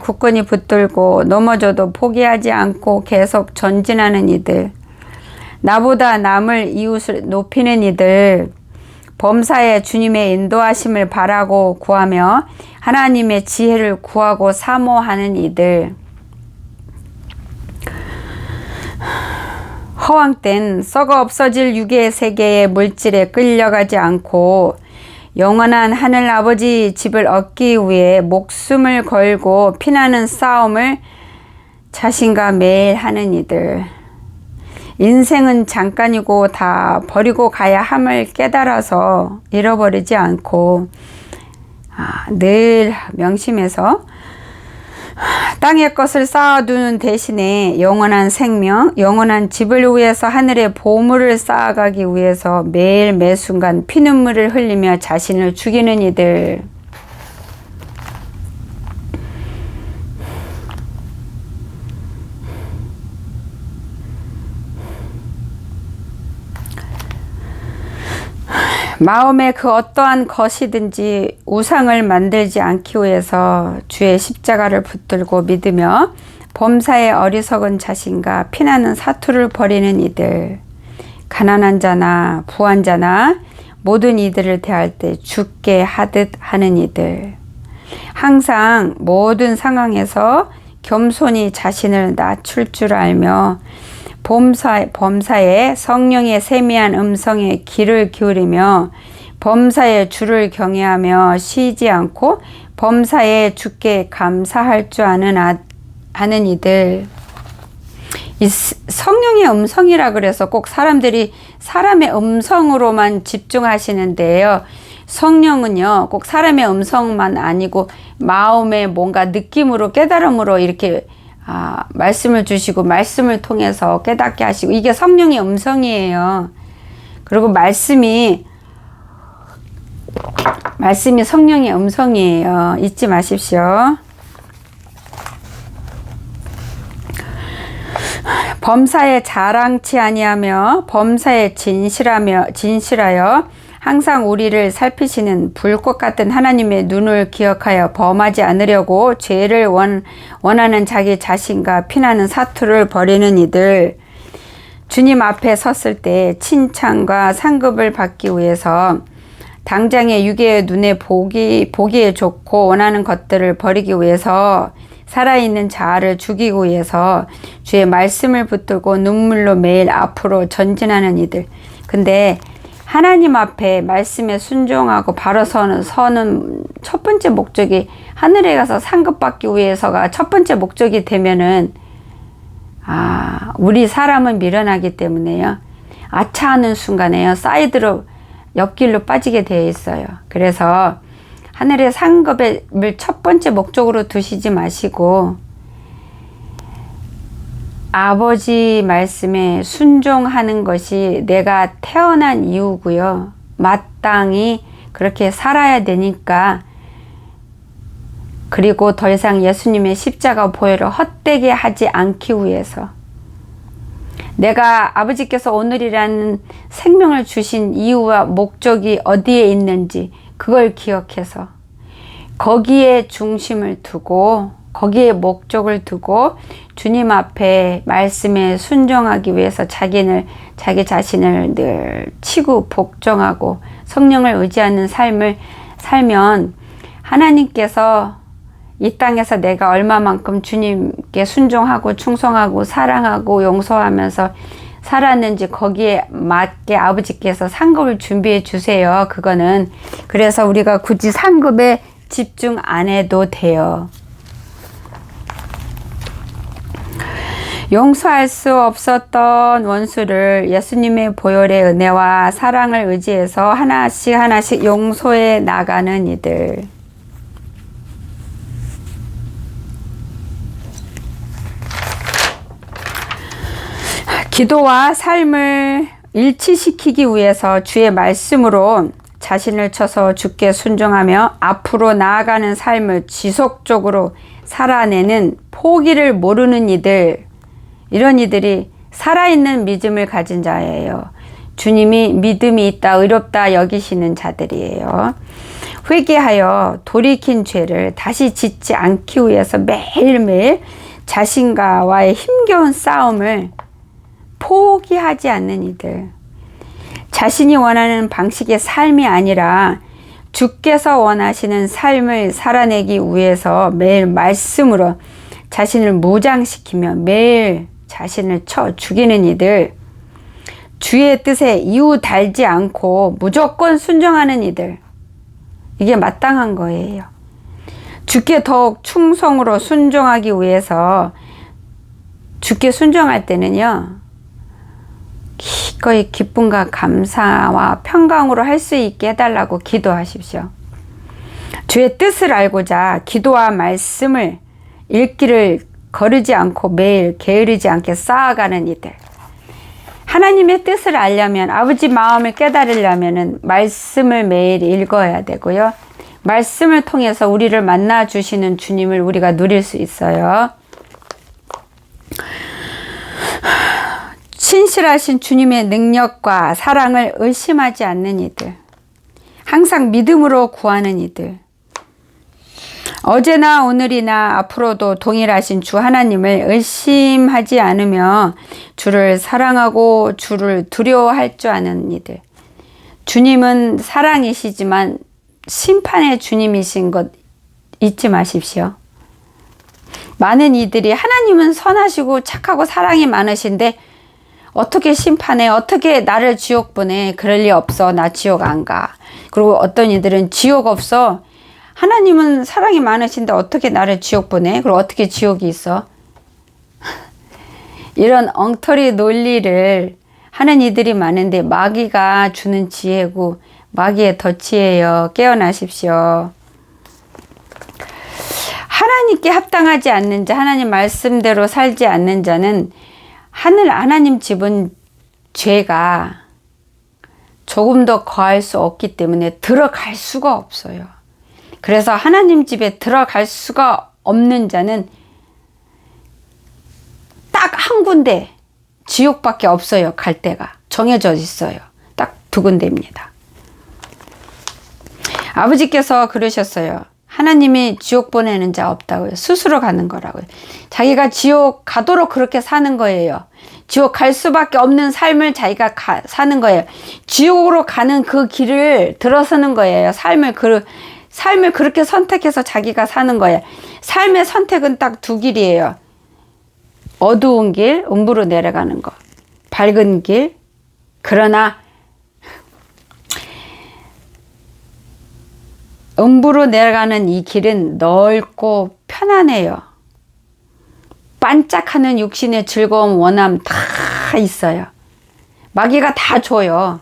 굳건히 붙들고 넘어져도 포기하지 않고 계속 전진하는 이들. 나보다 남을 이웃을 높이는 이들. 범사에 주님의 인도하심을 바라고 구하며 하나님의 지혜를 구하고 사모하는 이들. 허황된 썩어 없어질 육의 세계의 물질에 끌려가지 않고 영원한 하늘 아버지 집을 얻기 위해 목숨을 걸고 피나는 싸움을 자신과 매일 하는 이들. 인생은 잠깐이고 다 버리고 가야 함을 깨달아서 잃어버리지 않고 늘 명심해서 땅의 것을 쌓아두는 대신에 영원한 생명, 영원한 집을 위해서 하늘의 보물을 쌓아가기 위해서 매일 매순간 피눈물을 흘리며 자신을 죽이는 이들. 마음에 그 어떠한 것이든지 우상을 만들지 않기 위해서 주의 십자가를 붙들고 믿으며 범사의 어리석은 자신과 피나는 사투를 벌이는 이들. 가난한 자나 부한 자나 모든 이들을 대할 때 죽게 하듯 하는 이들. 항상 모든 상황에서 겸손히 자신을 낮출 줄 알며 범사에 성령의 세미한 음성에 귀를 기울이며 범사에 주를 경외하며 쉬지 않고 범사에 주께 감사할 줄 아는 이들. 이 성령의 음성이라 그래서 꼭 사람들이 사람의 음성으로만 집중하시는데요. 성령은요, 꼭 사람의 음성만 아니고 마음의 뭔가 느낌으로 깨달음으로 이렇게 말씀을 주시고 말씀을 통해서 깨닫게 하시고 이게 성령의 음성이에요. 그리고 말씀이 성령의 음성이에요. 잊지 마십시오. 범사에 자랑치 아니하며 범사에 진실하여 항상 우리를 살피시는 불꽃 같은 하나님의 눈을 기억하여 범하지 않으려고 죄를 원하는 자기 자신과 피나는 사투를 벌이는 이들. 주님 앞에 섰을 때 칭찬과 상급을 받기 위해서 당장의 육의 눈에 보기에 좋고 원하는 것들을 버리기 위해서 살아있는 자아를 죽이기 위해서 주의 말씀을 붙들고 눈물로 매일 앞으로 전진하는 이들. 근데 하나님 앞에 말씀에 순종하고 바로 서는 첫 번째 목적이 하늘에 가서 상급받기 위해서가 첫 번째 목적이 되면은 우리 사람은 미련하기 때문에요. 아차하는 순간에요. 사이드로 옆길로 빠지게 되어 있어요. 그래서 하늘의 상급을 첫 번째 목적으로 두시지 마시고 아버지 말씀에 순종하는 것이 내가 태어난 이유고요. 마땅히 그렇게 살아야 되니까, 그리고 더 이상 예수님의 십자가 보혈을 헛되게 하지 않기 위해서, 내가 아버지께서 오늘이라는 생명을 주신 이유와 목적이 어디에 있는지 그걸 기억해서 거기에 중심을 두고 거기에 목적을 두고 주님 앞에 말씀에 순종하기 위해서 자기 자신을 늘 치고 복종하고 성령을 의지하는 삶을 살면 하나님께서 이 땅에서 내가 얼마만큼 주님께 순종하고 충성하고 사랑하고 용서하면서 살았는지 거기에 맞게 아버지께서 상급을 준비해 주세요. 그거는 그래서 우리가 굳이 상급에 집중 안 해도 돼요. 용서할 수 없었던 원수를 예수님의 보혈의 은혜와 사랑을 의지해서 하나씩 용서해 나가는 이들. 기도와 삶을 일치시키기 위해서 주의 말씀으로 자신을 쳐서 주께 순종하며 앞으로 나아가는 삶을 지속적으로 살아내는 포기를 모르는 이들, 이런 이들이 살아있는 믿음을 가진 자예요. 주님이 믿음이 있다, 의롭다 여기시는 자들이에요. 회개하여 돌이킨 죄를 다시 짓지 않기 위해서 매일매일 자신과의 힘겨운 싸움을 포기하지 않는 이들. 자신이 원하는 방식의 삶이 아니라 주께서 원하시는 삶을 살아내기 위해서 매일 말씀으로 자신을 무장시키며 매일 자신을 쳐 죽이는 이들. 주의 뜻에 이유 달지 않고 무조건 순종하는 이들. 이게 마땅한 거예요. 주께 더욱 충성으로 순종하기 위해서 주께 순종할 때는요, 기꺼이 기쁨과 감사와 평강으로 할 수 있게 해달라고 기도하십시오. 주의 뜻을 알고자 기도와 말씀을 읽기를 거르지 않고 매일 게으르지 않게 쌓아가는 이들. 하나님의 뜻을 알려면, 아버지 마음을 깨달으려면 말씀을 매일 읽어야 되고요. 말씀을 통해서 우리를 만나 주시는 주님을 우리가 누릴 수 있어요. 신실하신 주님의 능력과 사랑을 의심하지 않는 이들. 항상 믿음으로 구하는 이들. 어제나 오늘이나 앞으로도 동일하신 주 하나님을 의심하지 않으며 주를 사랑하고 주를 두려워할 줄 아는 이들. 주님은 사랑이시지만 심판의 주님이신 것 잊지 마십시오. 많은 이들이 하나님은 선하시고 착하고 사랑이 많으신데 어떻게 심판해? 어떻게 나를 지옥 보내? 그럴 리 없어. 나 지옥 안 가. 그리고 어떤 이들은 지옥 없어. 하나님은 사랑이 많으신데 어떻게 나를 지옥 보내? 그리고 어떻게 지옥이 있어? 이런 엉터리 논리를 하는 이들이 많은데 마귀가 주는 지혜고 마귀의 덫이에요. 깨어나십시오. 하나님께 합당하지 않는 자, 하나님 말씀대로 살지 않는 자는 하나님 집은 죄가 조금 더 거할 수 없기 때문에 들어갈 수가 없어요. 그래서 하나님 집에 들어갈 수가 없는 자는 딱 한 군데, 지옥밖에 없어요. 갈 데가 정해져 있어요. 딱 두 군데입니다. 아버지께서 그러셨어요. 하나님이 지옥 보내는 자 없다고요. 스스로 가는 거라고요. 자기가 지옥 가도록 그렇게 사는 거예요. 지옥 갈 수밖에 없는 삶을 자기가 사는 거예요. 지옥으로 가는 그 길을 들어서는 거예요. 삶을 그렇게 선택해서 자기가 사는 거예요. 삶의 선택은 딱 두 길이에요. 어두운 길, 음부로 내려가는 거. 밝은 길. 그러나 음부로 내려가는 이 길은 넓고 편안해요. 반짝하는 육신의 즐거움, 원함 다 있어요. 마귀가 다 줘요.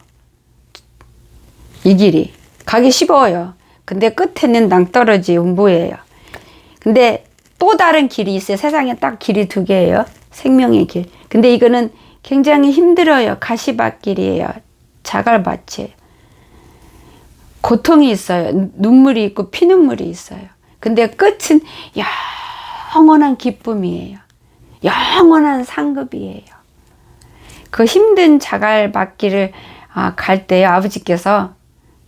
이 길이 가기 쉬워요. 근데 끝에는 낭떠러지 음부예요. 근데 또 다른 길이 있어요. 세상에 딱 길이 두 개예요. 생명의 길. 근데 이거는 굉장히 힘들어요. 가시밭길이에요. 자갈밭이에요. 고통이 있어요. 눈물이 있고 피눈물이 있어요. 근데 끝은 영원한 기쁨이에요. 영원한 상급이에요. 그 힘든 자갈밭길을 갈 때 아버지께서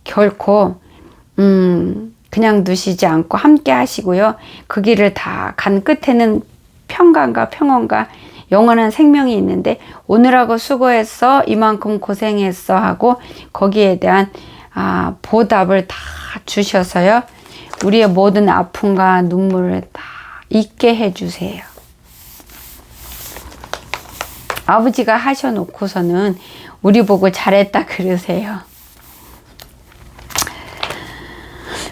결코 그냥 두시지 않고 함께 하시고요. 그 길을 다 간 끝에는 평강과 평온과 영원한 생명이 있는데, 오늘하고 수고했어, 이만큼 고생했어 하고 거기에 대한 보답을 다 주셔서요. 우리의 모든 아픔과 눈물을 다 잊게 해주세요. 아버지가 하셔놓고서는 우리 보고 잘했다 그러세요.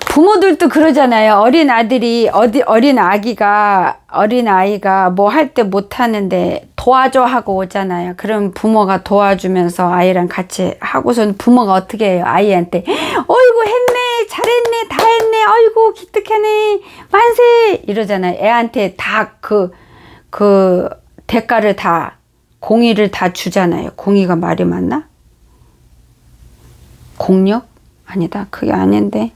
부모들도 그러잖아요. 어린 아이가 뭐 할 때 못하는데 도와줘 하고 오잖아요. 그럼 부모가 도와주면서 아이랑 같이 하고선 부모가 어떻게 해요? 아이한테 어이구 했네, 잘했네, 다 했네, 어이구 기특하네, 만세 이러잖아요. 애한테 다 그 대가를 다, 공의를 다 주잖아요. 공의가 말이 맞나? 공력? 아니다. 그게 아닌데.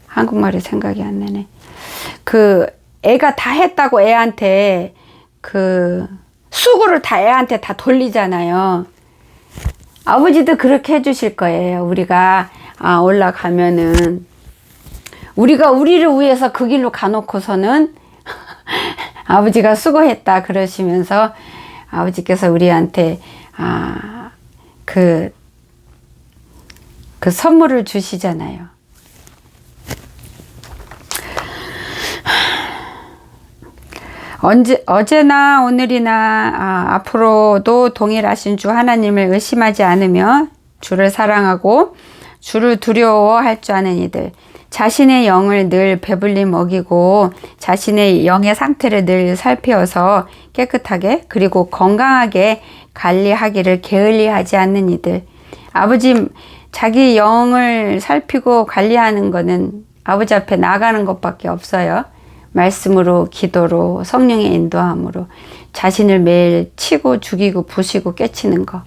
한국말이 생각이 안 나네. 애가 다 했다고 애한테 수고를 다 애한테 다 돌리잖아요. 아버지도 그렇게 해주실 거예요. 우리가 올라가면은 우리가 우리를 위해서 그 길로 가놓고서는 아버지가 수고했다 그러시면서 아버지께서 우리한테 그 선물을 주시잖아요. 어제나 오늘이나 앞으로도 동일하신 주 하나님을 의심하지 않으며 주를 사랑하고 주를 두려워할 줄 아는 이들, 자신의 영을 늘 배불리 먹이고 자신의 영의 상태를 늘 살피어서 깨끗하게 그리고 건강하게 관리하기를 게을리하지 않는 이들. 아버지, 자기 영을 살피고 관리하는 거는 아버지 앞에 나가는 것밖에 없어요. 말씀으로, 기도로, 성령의 인도함으로 자신을 매일 치고 죽이고 부시고 깨치는 것.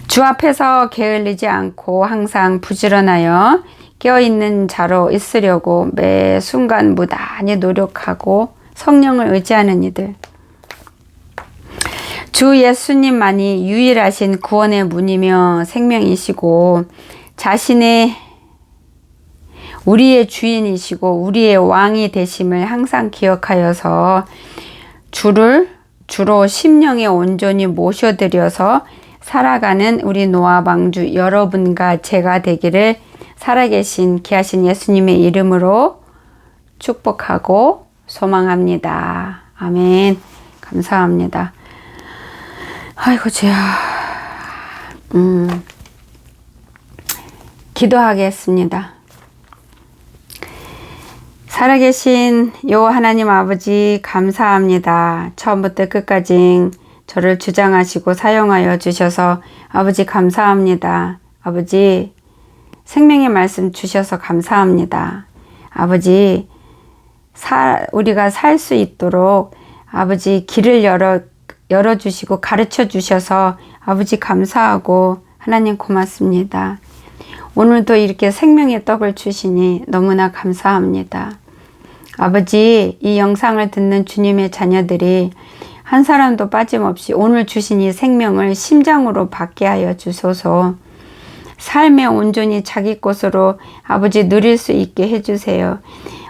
주 앞에서 게을리지 않고 항상 부지런하여 깨어있는 자로 있으려고 매 순간 무단히 노력하고 성령을 의지하는 이들. 주 예수님만이 유일하신 구원의 문이며 생명이시고 우리의 주인이시고 우리의 왕이 되심을 항상 기억하여서 주로 심령에 온전히 모셔드려서 살아가는 우리 노아방주 여러분과 제가 되기를 살아계신 귀하신 예수님의 이름으로 축복하고 소망합니다. 아멘. 감사합니다. 아이고 주야. 기도하겠습니다. 살아계신 요 하나님 아버지 감사합니다. 처음부터 끝까지 저를 주장하시고 사용하여 주셔서 아버지 감사합니다. 아버지 생명의 말씀 주셔서 감사합니다. 아버지 우리가 살 수 있도록 아버지 길을 열어주시고 가르쳐 주셔서 아버지 감사하고 하나님 고맙습니다. 오늘도 이렇게 생명의 떡을 주시니 너무나 감사합니다. 아버지, 이 영상을 듣는 주님의 자녀들이 한 사람도 빠짐없이 오늘 주신 이 생명을 심장으로 받게 하여 주소서. 삶에 온전히 자기 것으로 아버지 누릴 수 있게 해주세요.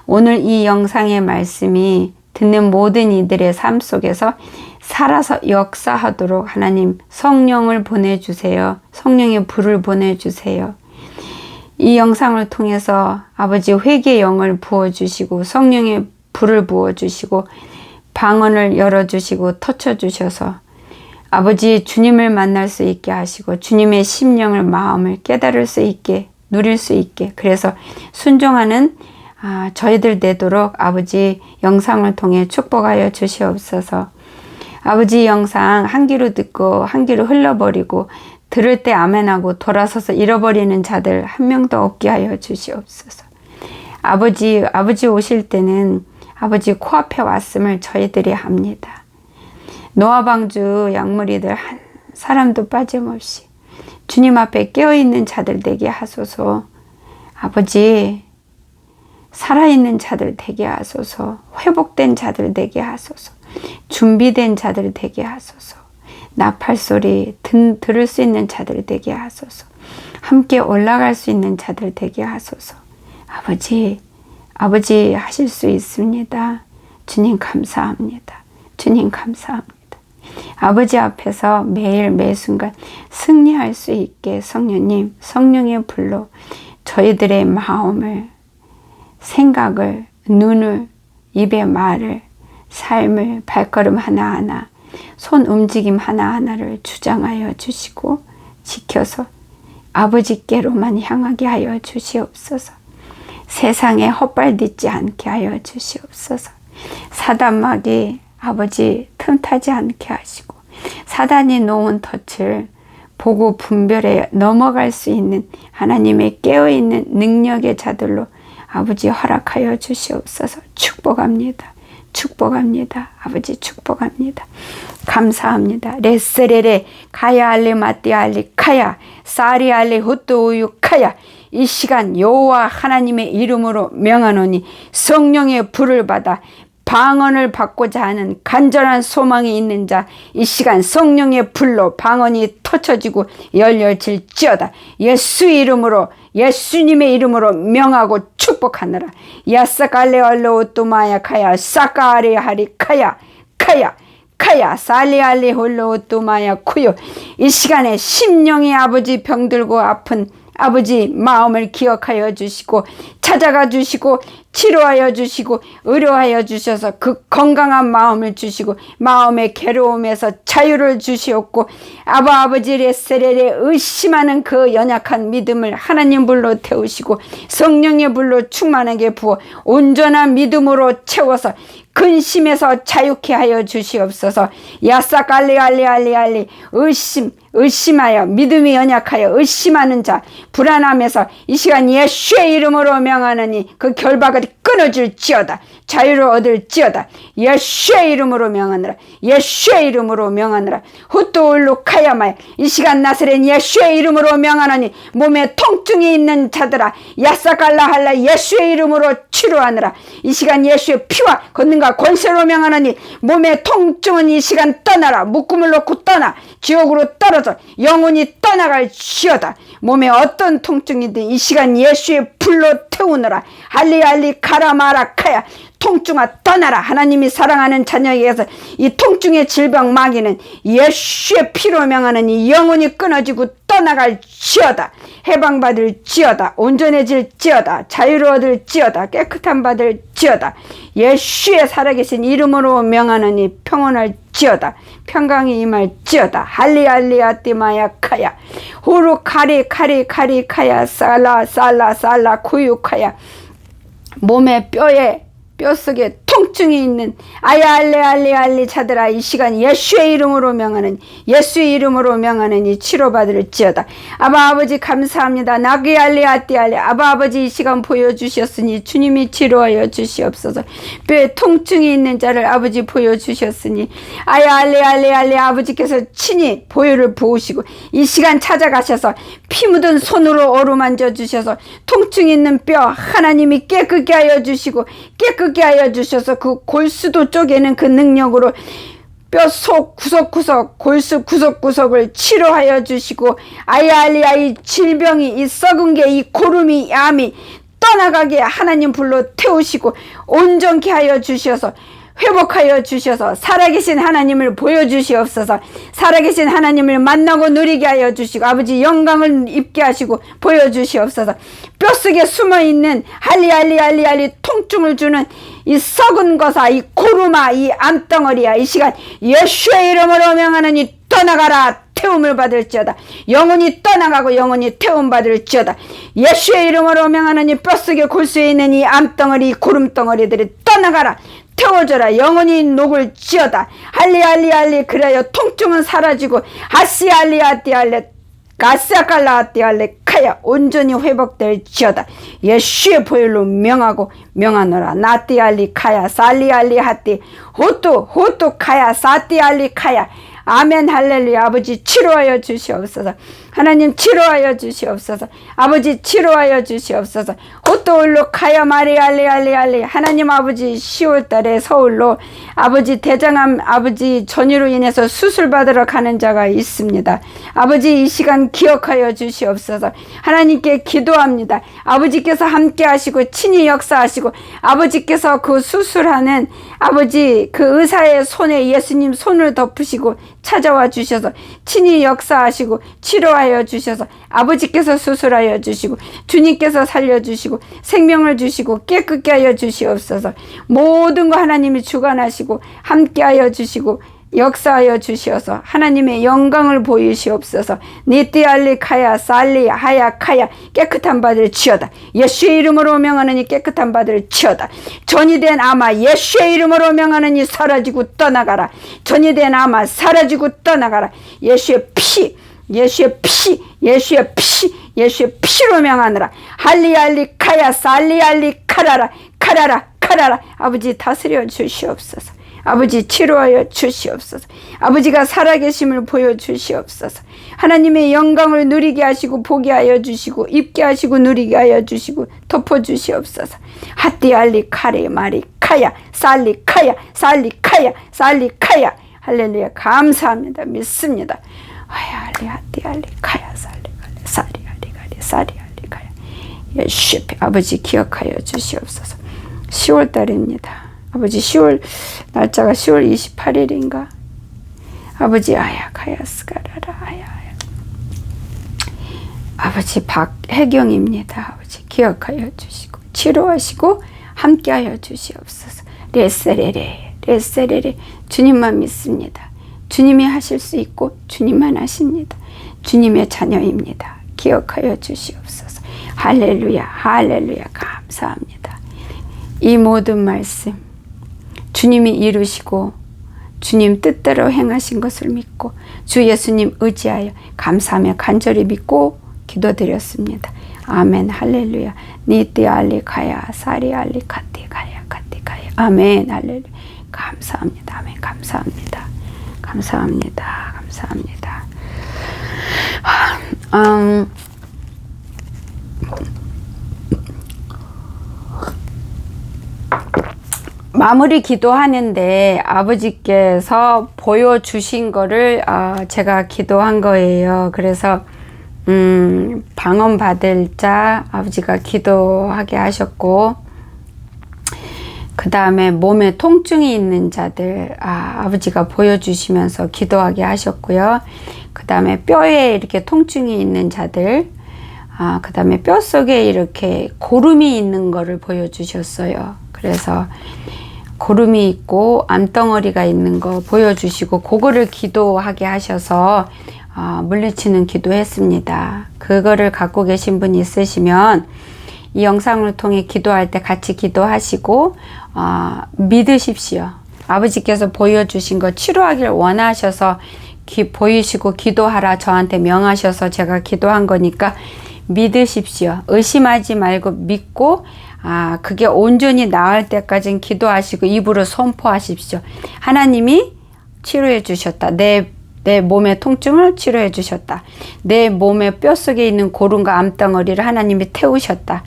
오늘 이 영상의 말씀이 듣는 모든 이들의 삶 속에서 살아서 역사하도록 하나님 성령을 보내주세요. 성령의 불을 보내주세요. 이 영상을 통해서 아버지 회개의 영을 부어주시고 성령의 불을 부어주시고 방언을 열어주시고 터쳐주셔서 아버지 주님을 만날 수 있게 하시고 주님의 심령을 마음을 깨달을 수 있게 누릴 수 있게, 그래서 순종하는 저희들 되도록 아버지 영상을 통해 축복하여 주시옵소서. 아버지 영상 한 귀로 듣고 한 귀로 흘러버리고 들을 때 아멘하고 돌아서서 잃어버리는 자들 한 명도 없게 하여 주시옵소서. 아버지 오실 때는 아버지 코앞에 왔음을 저희들이 합니다. 노아 방주 양무리들 한 사람도 빠짐없이 주님 앞에 깨어있는 자들 되게 하소서. 아버지 살아있는 자들 되게 하소서. 회복된 자들 되게 하소서. 준비된 자들 되게 하소서. 나팔소리 들을 수 있는 자들 되게 하소서. 함께 올라갈 수 있는 자들 되게 하소서. 아버지 하실 수 있습니다. 주님 감사합니다. 주님 감사합니다. 아버지 앞에서 매일 매순간 승리할 수 있게 성령님, 성령의 불로 저희들의 마음을, 생각을, 눈을, 입의 말을, 삶을, 발걸음 하나하나, 손 움직임 하나하나를 주장하여 주시고 지켜서 아버지께로만 향하게 하여 주시옵소서. 세상에 헛발딛지 않게 하여 주시옵소서. 사단막이 아버지 틈타지 않게 하시고 사단이 놓은 덫을 보고 분별해 넘어갈 수 있는 하나님의 깨어있는 능력의 자들로 아버지 허락하여 주시옵소서. 축복합니다. 축복합니다. 아버지 축복합니다. 감사합니다. 레스레레 가야 알레 마띠 알레 카야 사리 알레 후또 우유 카야. 이 시간 여호와 하나님의 이름으로 명하노니 성령의 불을 받아 방언을 받고자 하는 간절한 소망이 있는 자, 이 시간 성령의 불로 방언이 터쳐지고 열려질지어다. 예수 이름으로, 예수님의 이름으로 명하고 축복하느라. 야사갈레 얼로우뚜마야 카야 사카아레 하리 카야 카야 카야 살리알리 홀로우뚜마야 쿠요. 이 시간에 심령의 아버지 병들고 아픈 아버지 마음을 기억하여 주시고 찾아가 주시고 치료하여 주시고 의료하여 주셔서 그 건강한 마음을 주시고 마음의 괴로움에서 자유를 주시옵고 아버지 레세레레 의심하는 그 연약한 믿음을 하나님 불로 태우시고 성령의 불로 충만하게 부어 온전한 믿음으로 채워서 근심에서 자유케 하여 주시옵소서. 야사갈리알리알리알리 의심하여 믿음이 연약하여 의심하는 자 불안함에서 이 시간 예수의 이름으로 명하느니 그 결박을 끊어줄지어다. 자유를 얻을지어다. 예수의 이름으로 명하느라. 예수의 이름으로 명하느라. 후토울루 카야마야. 이 시간 나사렛 예수의 이름으로 명하느니 몸에 통증이 있는 자들아 야사갈라 할라 예수의 이름으로 치료하느라. 이 시간 예수의 피와 권능과 권세로 명하느니 몸의 통증은 이 시간 떠나라. 묶음을 놓고 떠나 지옥으로 떨어져 영혼이 떠나갈지어다. 몸에 어떤 통증이든 이 시간 예수의 불로 태우느라. 할리할리 카라마라 카야. 통증아 떠나라. 하나님이 사랑하는 자녀에게서 이 통증의 질병 마귀는 예수의 피로 명하는 이 영혼이 끊어지고 떠나갈지어다. 해방받을지어다. 온전해질지어다. 자유를 얻을지어다. 깨끗함 받을지어다. 예수의 살아계신 이름으로 명하는 이 평온할지어다. 평강이 임할지어다. 할리할리아 띠마야 카야 호루 카리 카야 살라 쿠유카야. 몸에 뼈 속에 통증이 있는 알리 자들아 이 시간 예수의 이름으로 명하는 예수의 이름으로 명하는 이 치료받을지어다. 아버지 감사합니다. 나귀 알리 아버지 이 시간 보여주셨으니 주님이 치료하여 주시옵소서. 뼈에 통증이 있는 자를 아버지 보여주셨으니 알리 아버지께서 친히 보혈을 부으시고 이 시간 찾아가셔서 피 묻은 손으로 어루만져 주셔서 통증 있는 뼈 하나님이 깨끗게 하여 주시고 깨끗게 하여 주셔서 그 골수도 쪼개는 그 능력으로 뼈 속 구석구석 골수 구석구석을 치료하여 주시고 이 질병이 이 썩은 게 이 고름이 암이 떠나가게 하나님 불로 태우시고 온전케 하여 주셔서 회복하여 주셔서 살아계신 하나님을 보여주시옵소서. 살아계신 하나님을 만나고 누리게 하여 주시고 아버지 영광을 입게 하시고 보여주시옵소서. 뼛속에 숨어있는 할리 통증을 주는 이 썩은 거사 이 고루마 이 암덩어리야 이 시간 예수의 이름으로 명하느니 떠나가라 태움을 받을지어다. 영혼이 떠나가고 영혼이 태움 받을지어다. 예수의 이름으로 명하노니 뼛속에 골수에 있는 이 암덩어리 구름덩어리들이 떠나가라. 태워져라. 영혼이 녹을지어다. 할리할리할리. 그래야 통증은 사라지고 하시할리아띠할레 가스아칼라아띠할레 카야 온전히 회복될지어다. 예수의 보혈로 명하고 명하노라. 나띠할리 카야 살리할리 하띠 호뚜 카야 사띠할리 카야. 아멘 할렐루야. 아버지 치료하여 주시옵소서. 하나님 치료하여 주시옵소서. 아버지 치료하여 주시옵소서. 호또올로 카야 마리알리알리알리. 하나님 아버지 10월달에 서울로 아버지 대장암 아버지 전이로 인해서 수술받으러 가는 자가 있습니다. 아버지 이 시간 기억하여 주시옵소서. 하나님께 기도합니다. 아버지께서 함께 하시고 친히 역사하시고 아버지께서 그 수술하는 아버지 그 의사의 손에 예수님 손을 덮으시고 찾아와 주셔서 친히 역사하시고 치료하여 주셔서 아버지께서 수술하여 주시고 주님께서 살려주시고 생명을 주시고 깨끗게 하여 주시옵소서. 모든 거 하나님이 주관하시고 함께하여 주시고 역사하여 주시어서 하나님의 영광을 보이시옵소서. 니띠알리 카야 살리 하야 카야 깨끗한 바들 치어다. 예수의 이름으로 명하느니 깨끗한 바들 치어다. 전이 된 아마 예수의 이름으로 명하느니 사라지고 떠나가라. 전이 된 아마 사라지고 떠나가라. 예수의 피 예수의 피로 명하느라. 할리할리 카야 살리할리 카라라. 아버지 다스려 주시옵소서. 아버지 치료하여 주시옵소서. 아버지가 살아계심을 보여주시옵소서. 하나님의 영광을 누리게 하시고 보게 하여 주시고 입게 하시고 누리게 하여 주시고 덮어주시옵소서. 하띠알리 카레 마리 카야 살리 카야 할렐루야. 감사합니다. 믿습니다. 하야알리 하띠알리 카야 살리 사리알리 카야. 예수 아버지 기억하여 주시옵소서. 10월달입니다. 아버지 10월 날짜가 10월 28일인가. 아버지 아야카야스가라라 아야. 아버지 박혜경입니다. 아버지 기억하여 주시고 치료하시고 함께하여 주시옵소서. 레세레레 주님만 믿습니다. 주님이 하실 수 있고 주님만 하십니다. 주님의 자녀입니다. 기억하여 주시옵소서. 할렐루야 감사합니다. 이 모든 말씀 주님이 이루시고 주님 뜻대로 행하신 것을 믿고 주 예수님 의지하여 감사하며 간절히 믿고 기도드렸습니다. 아멘 할렐루야. 니띠알리카야 사리알리카티가야 아멘 할렐루야. 감사합니다. 아멘 감사합니다. 마무리 기도하는데 아버지께서 보여주신 거를 제가 기도한 거예요. 그래서 방언 받을 자 아버지가 기도하게 하셨고, 그 다음에 몸에 통증이 있는 자들 아버지가 보여주시면서 기도하게 하셨고요. 그 다음에 뼈에 이렇게 통증이 있는 자들, 그 다음에 뼛속에 이렇게 고름이 있는 거를 보여주셨어요. 그래서 고름이 있고 암덩어리가 있는 거 보여주시고 그거를 기도하게 하셔서 물리치는 기도했습니다. 그거를 갖고 계신 분이 있으시면 이 영상을 통해 기도할 때 같이 기도하시고 믿으십시오. 아버지께서 보여주신 거 치료하기를 원하셔서 보이시고 기도하라 저한테 명하셔서 제가 기도한 거니까 믿으십시오. 의심하지 말고 믿고 그게 온전히 나을 때까지는 기도하시고 입으로 선포하십시오. 하나님이 치료해 주셨다. 내 몸의 통증을 치료해 주셨다. 내 몸의 뼛속에 있는 고름과 암덩어리를 하나님이 태우셨다.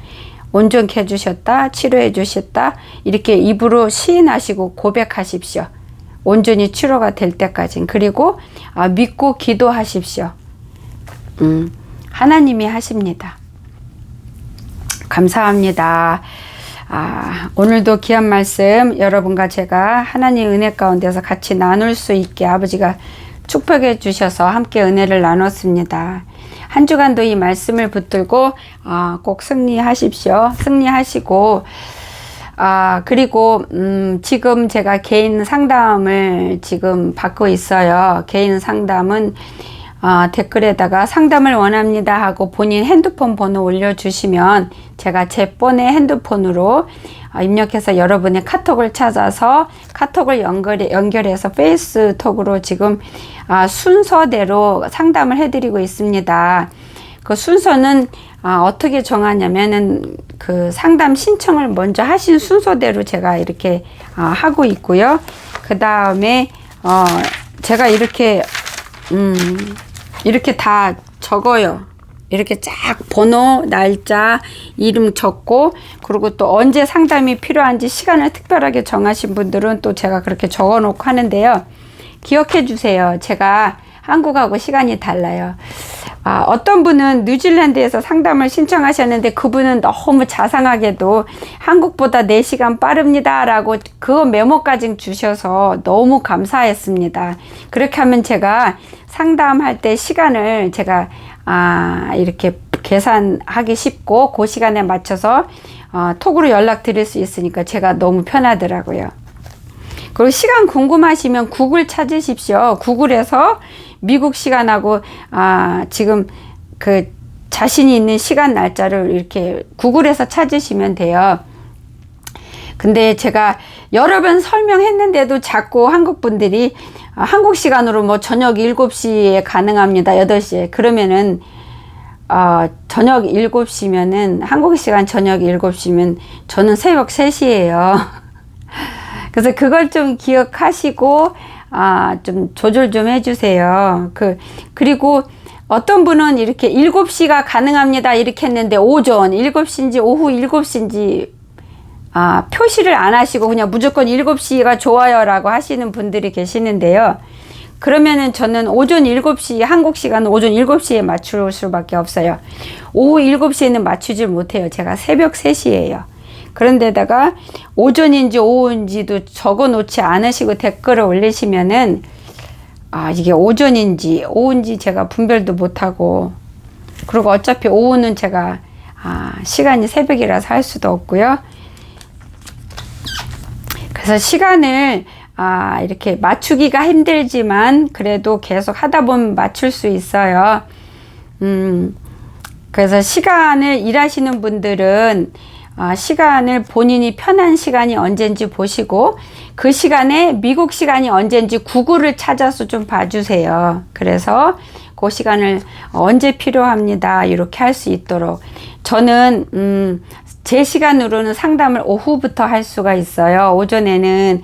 온전케 해주셨다. 치료해 주셨다. 이렇게 입으로 시인하시고 고백하십시오. 온전히 치료가 될 때까지. 그리고 믿고 기도하십시오. 하나님이 하십니다. 감사합니다. 오늘도 귀한 말씀 여러분과 제가 하나님의 은혜 가운데서 같이 나눌 수 있게 아버지가 축복해 주셔서 함께 은혜를 나눴습니다. 한 주간도 이 말씀을 붙들고 꼭 승리하십시오. 승리하시고 그리고 지금 제가 개인 상담을 지금 받고 있어요. 개인 상담은 댓글에다가 상담을 원합니다 하고 본인 핸드폰 번호 올려주시면 제가 제 폰의 핸드폰으로 입력해서 여러분의 카톡을 찾아서 카톡을 연결해서 페이스톡으로 지금 순서대로 상담을 해드리고 있습니다. 그 순서는 어떻게 정하냐면은 그 상담 신청을 먼저 하신 순서대로 제가 이렇게 하고 있고요. 그 다음에 제가 이렇게 다 적어요. 이렇게 쫙 번호, 날짜, 이름 적고, 그리고 또 언제 상담이 필요한지 시간을 특별하게 정하신 분들은 또 제가 그렇게 적어 놓고 하는데요. 기억해 주세요. 제가 한국하고 시간이 달라요. 어떤 분은 뉴질랜드에서 상담을 신청하셨는데 그분은 너무 자상하게도 한국보다 4시간 빠릅니다 라고 그거 메모까지 주셔서 너무 감사했습니다. 그렇게 하면 제가 상담할 때 시간을 제가 이렇게 계산하기 쉽고 그 시간에 맞춰서 톡으로 연락 드릴 수 있으니까 제가 너무 편하더라고요. 그리고 시간 궁금하시면 구글 찾으십시오. 구글에서 미국 시간하고 지금 그 자신이 있는 시간 날짜를 이렇게 구글에서 찾으시면 돼요. 근데 제가 여러 번 설명했는데도 자꾸 한국 분들이 한국 시간으로 뭐 저녁 7시에 가능합니다. 8시에. 그러면은 저녁 7시면은 한국 시간 저녁 7시면 저는 새벽 3시예요. 그래서 그걸 좀 기억하시고 좀 조절 좀 해주세요. 그리고 어떤 분은 이렇게 7시가 가능합니다 이렇게 했는데 오전 7시인지 오후 7시인지 표시를 안 하시고 그냥 무조건 7시가 좋아요 라고 하시는 분들이 계시는데요. 그러면은 저는 오전 7시 한국 시간 오전 7시에 맞출 수밖에 없어요. 오후 7시에는 맞추질 못해요. 제가 새벽 3시예요. 그런데다가 오전인지 오후인지도 적어 놓지 않으시고 댓글을 올리시면은 이게 오전인지 오후인지 제가 분별도 못하고, 그리고 어차피 오후는 제가 시간이 새벽이라서 할 수도 없고요. 그래서 시간을 이렇게 맞추기가 힘들지만 그래도 계속 하다 보면 맞출 수 있어요. 그래서 시간을 일하시는 분들은 시간을 본인이 편한 시간이 언젠지 보시고 그 시간에 미국 시간이 언젠지 구글을 찾아서 좀 봐주세요. 그래서 그 시간을 언제 필요합니다 이렇게 할 수 있도록. 저는 제 시간으로는 상담을 오후부터 할 수가 있어요. 오전에는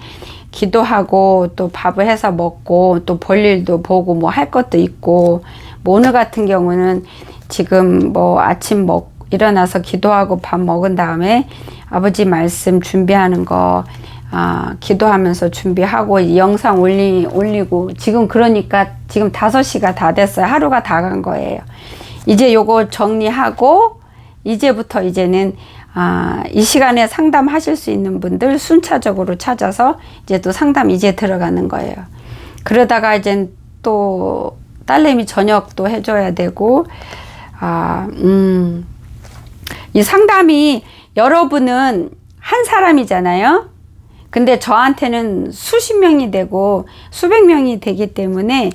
기도하고 또 밥을 해서 먹고 또 볼일도 보고 뭐 할 것도 있고, 뭐 오늘 같은 경우는 지금 뭐 아침 일어나서 기도하고 밥 먹은 다음에 아버지 말씀 준비하는 거 기도하면서 준비하고 영상 올리고 지금 그러니까 지금 5시가 다 됐어요. 하루가 다 간 거예요. 이제 요거 정리하고 이제는 이 시간에 상담하실 수 있는 분들 순차적으로 찾아서 이제 또 상담 이제 들어가는 거예요. 그러다가 이제 또 딸내미 저녁도 해줘야 되고 이 상담이 여러분은 한 사람이잖아요. 근데 저한테는 수십 명이 되고 수백 명이 되기 때문에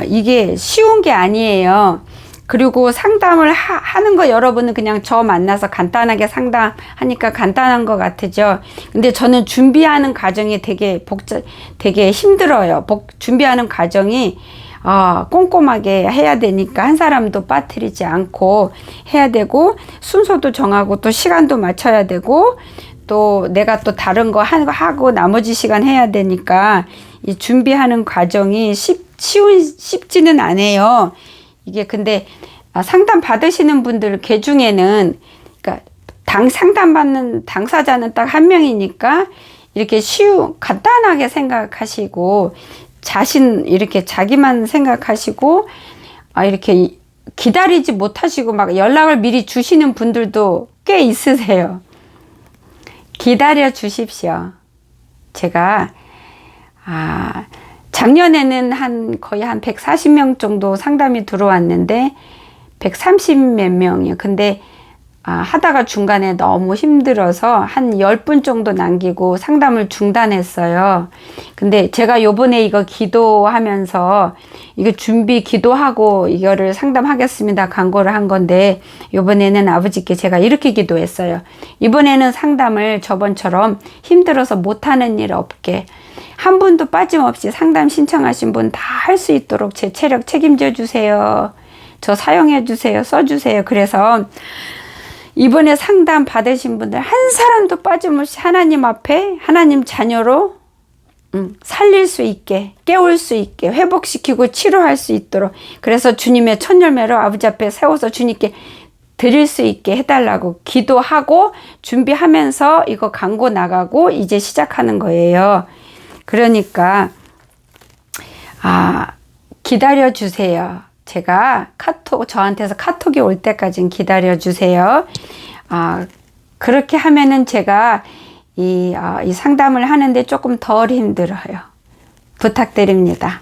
이게 쉬운 게 아니에요. 그리고 상담을 하는 거 여러분은 그냥 저 만나서 간단하게 상담하니까 간단한 것 같으죠. 근데 저는 준비하는 과정이 되게 힘들어요. 준비하는 과정이 꼼꼼하게 해야 되니까 한 사람도 빠뜨리지 않고 해야 되고 순서도 정하고 또 시간도 맞춰야 되고 또 내가 또 다른 거 하고 나머지 시간 해야 되니까 이 준비하는 과정이 쉽지는 않아요. 이게 근데 상담 받으시는 분들 개 중에는 그러니까 상담받는 당사자는 딱 한 명이니까 이렇게 간단하게 생각하시고 이렇게 자기만 생각하시고 이렇게 기다리지 못하시고 막 연락을 미리 주시는 분들도 꽤 있으세요. 기다려 주십시오. 제가 작년에는 거의 한 140명 정도 상담이 들어왔는데 130 몇 명이요. 근데 하다가 중간에 너무 힘들어서 한 10분 정도 남기고 상담을 중단했어요. 근데 제가 요번에 이거 기도하면서 이거 준비 기도하고 이거를 상담하겠습니다 광고를 한 건데, 요번에는 아버지께 제가 이렇게 기도했어요. 이번에는 상담을 저번처럼 힘들어서 못하는 일 없게 한 분도 빠짐없이 상담 신청하신 분 다 할 수 있도록 제 체력 책임져 주세요. 저 사용해 주세요. 써주세요. 그래서 이번에 상담 받으신 분들 한 사람도 빠짐없이 하나님 앞에 하나님 자녀로 살릴 수 있게, 깨울 수 있게, 회복시키고 치료할 수 있도록, 그래서 주님의 첫 열매로 아버지 앞에 세워서 주님께 드릴 수 있게 해달라고 기도하고 준비하면서 이거 광고 나가고 이제 시작하는 거예요. 그러니까 기다려 주세요. 제가 저한테서 카톡이 올 때까지는 기다려 주세요. 그렇게 하면은 제가 이 상담을 하는데 조금 덜 힘들어요. 부탁드립니다.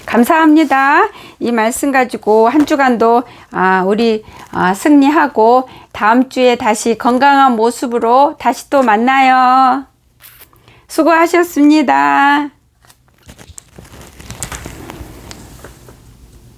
감사합니다. 이 말씀 가지고 한 주간도 우리 승리하고 다음 주에 다시 건강한 모습으로 다시 또 만나요. 수고하셨습니다.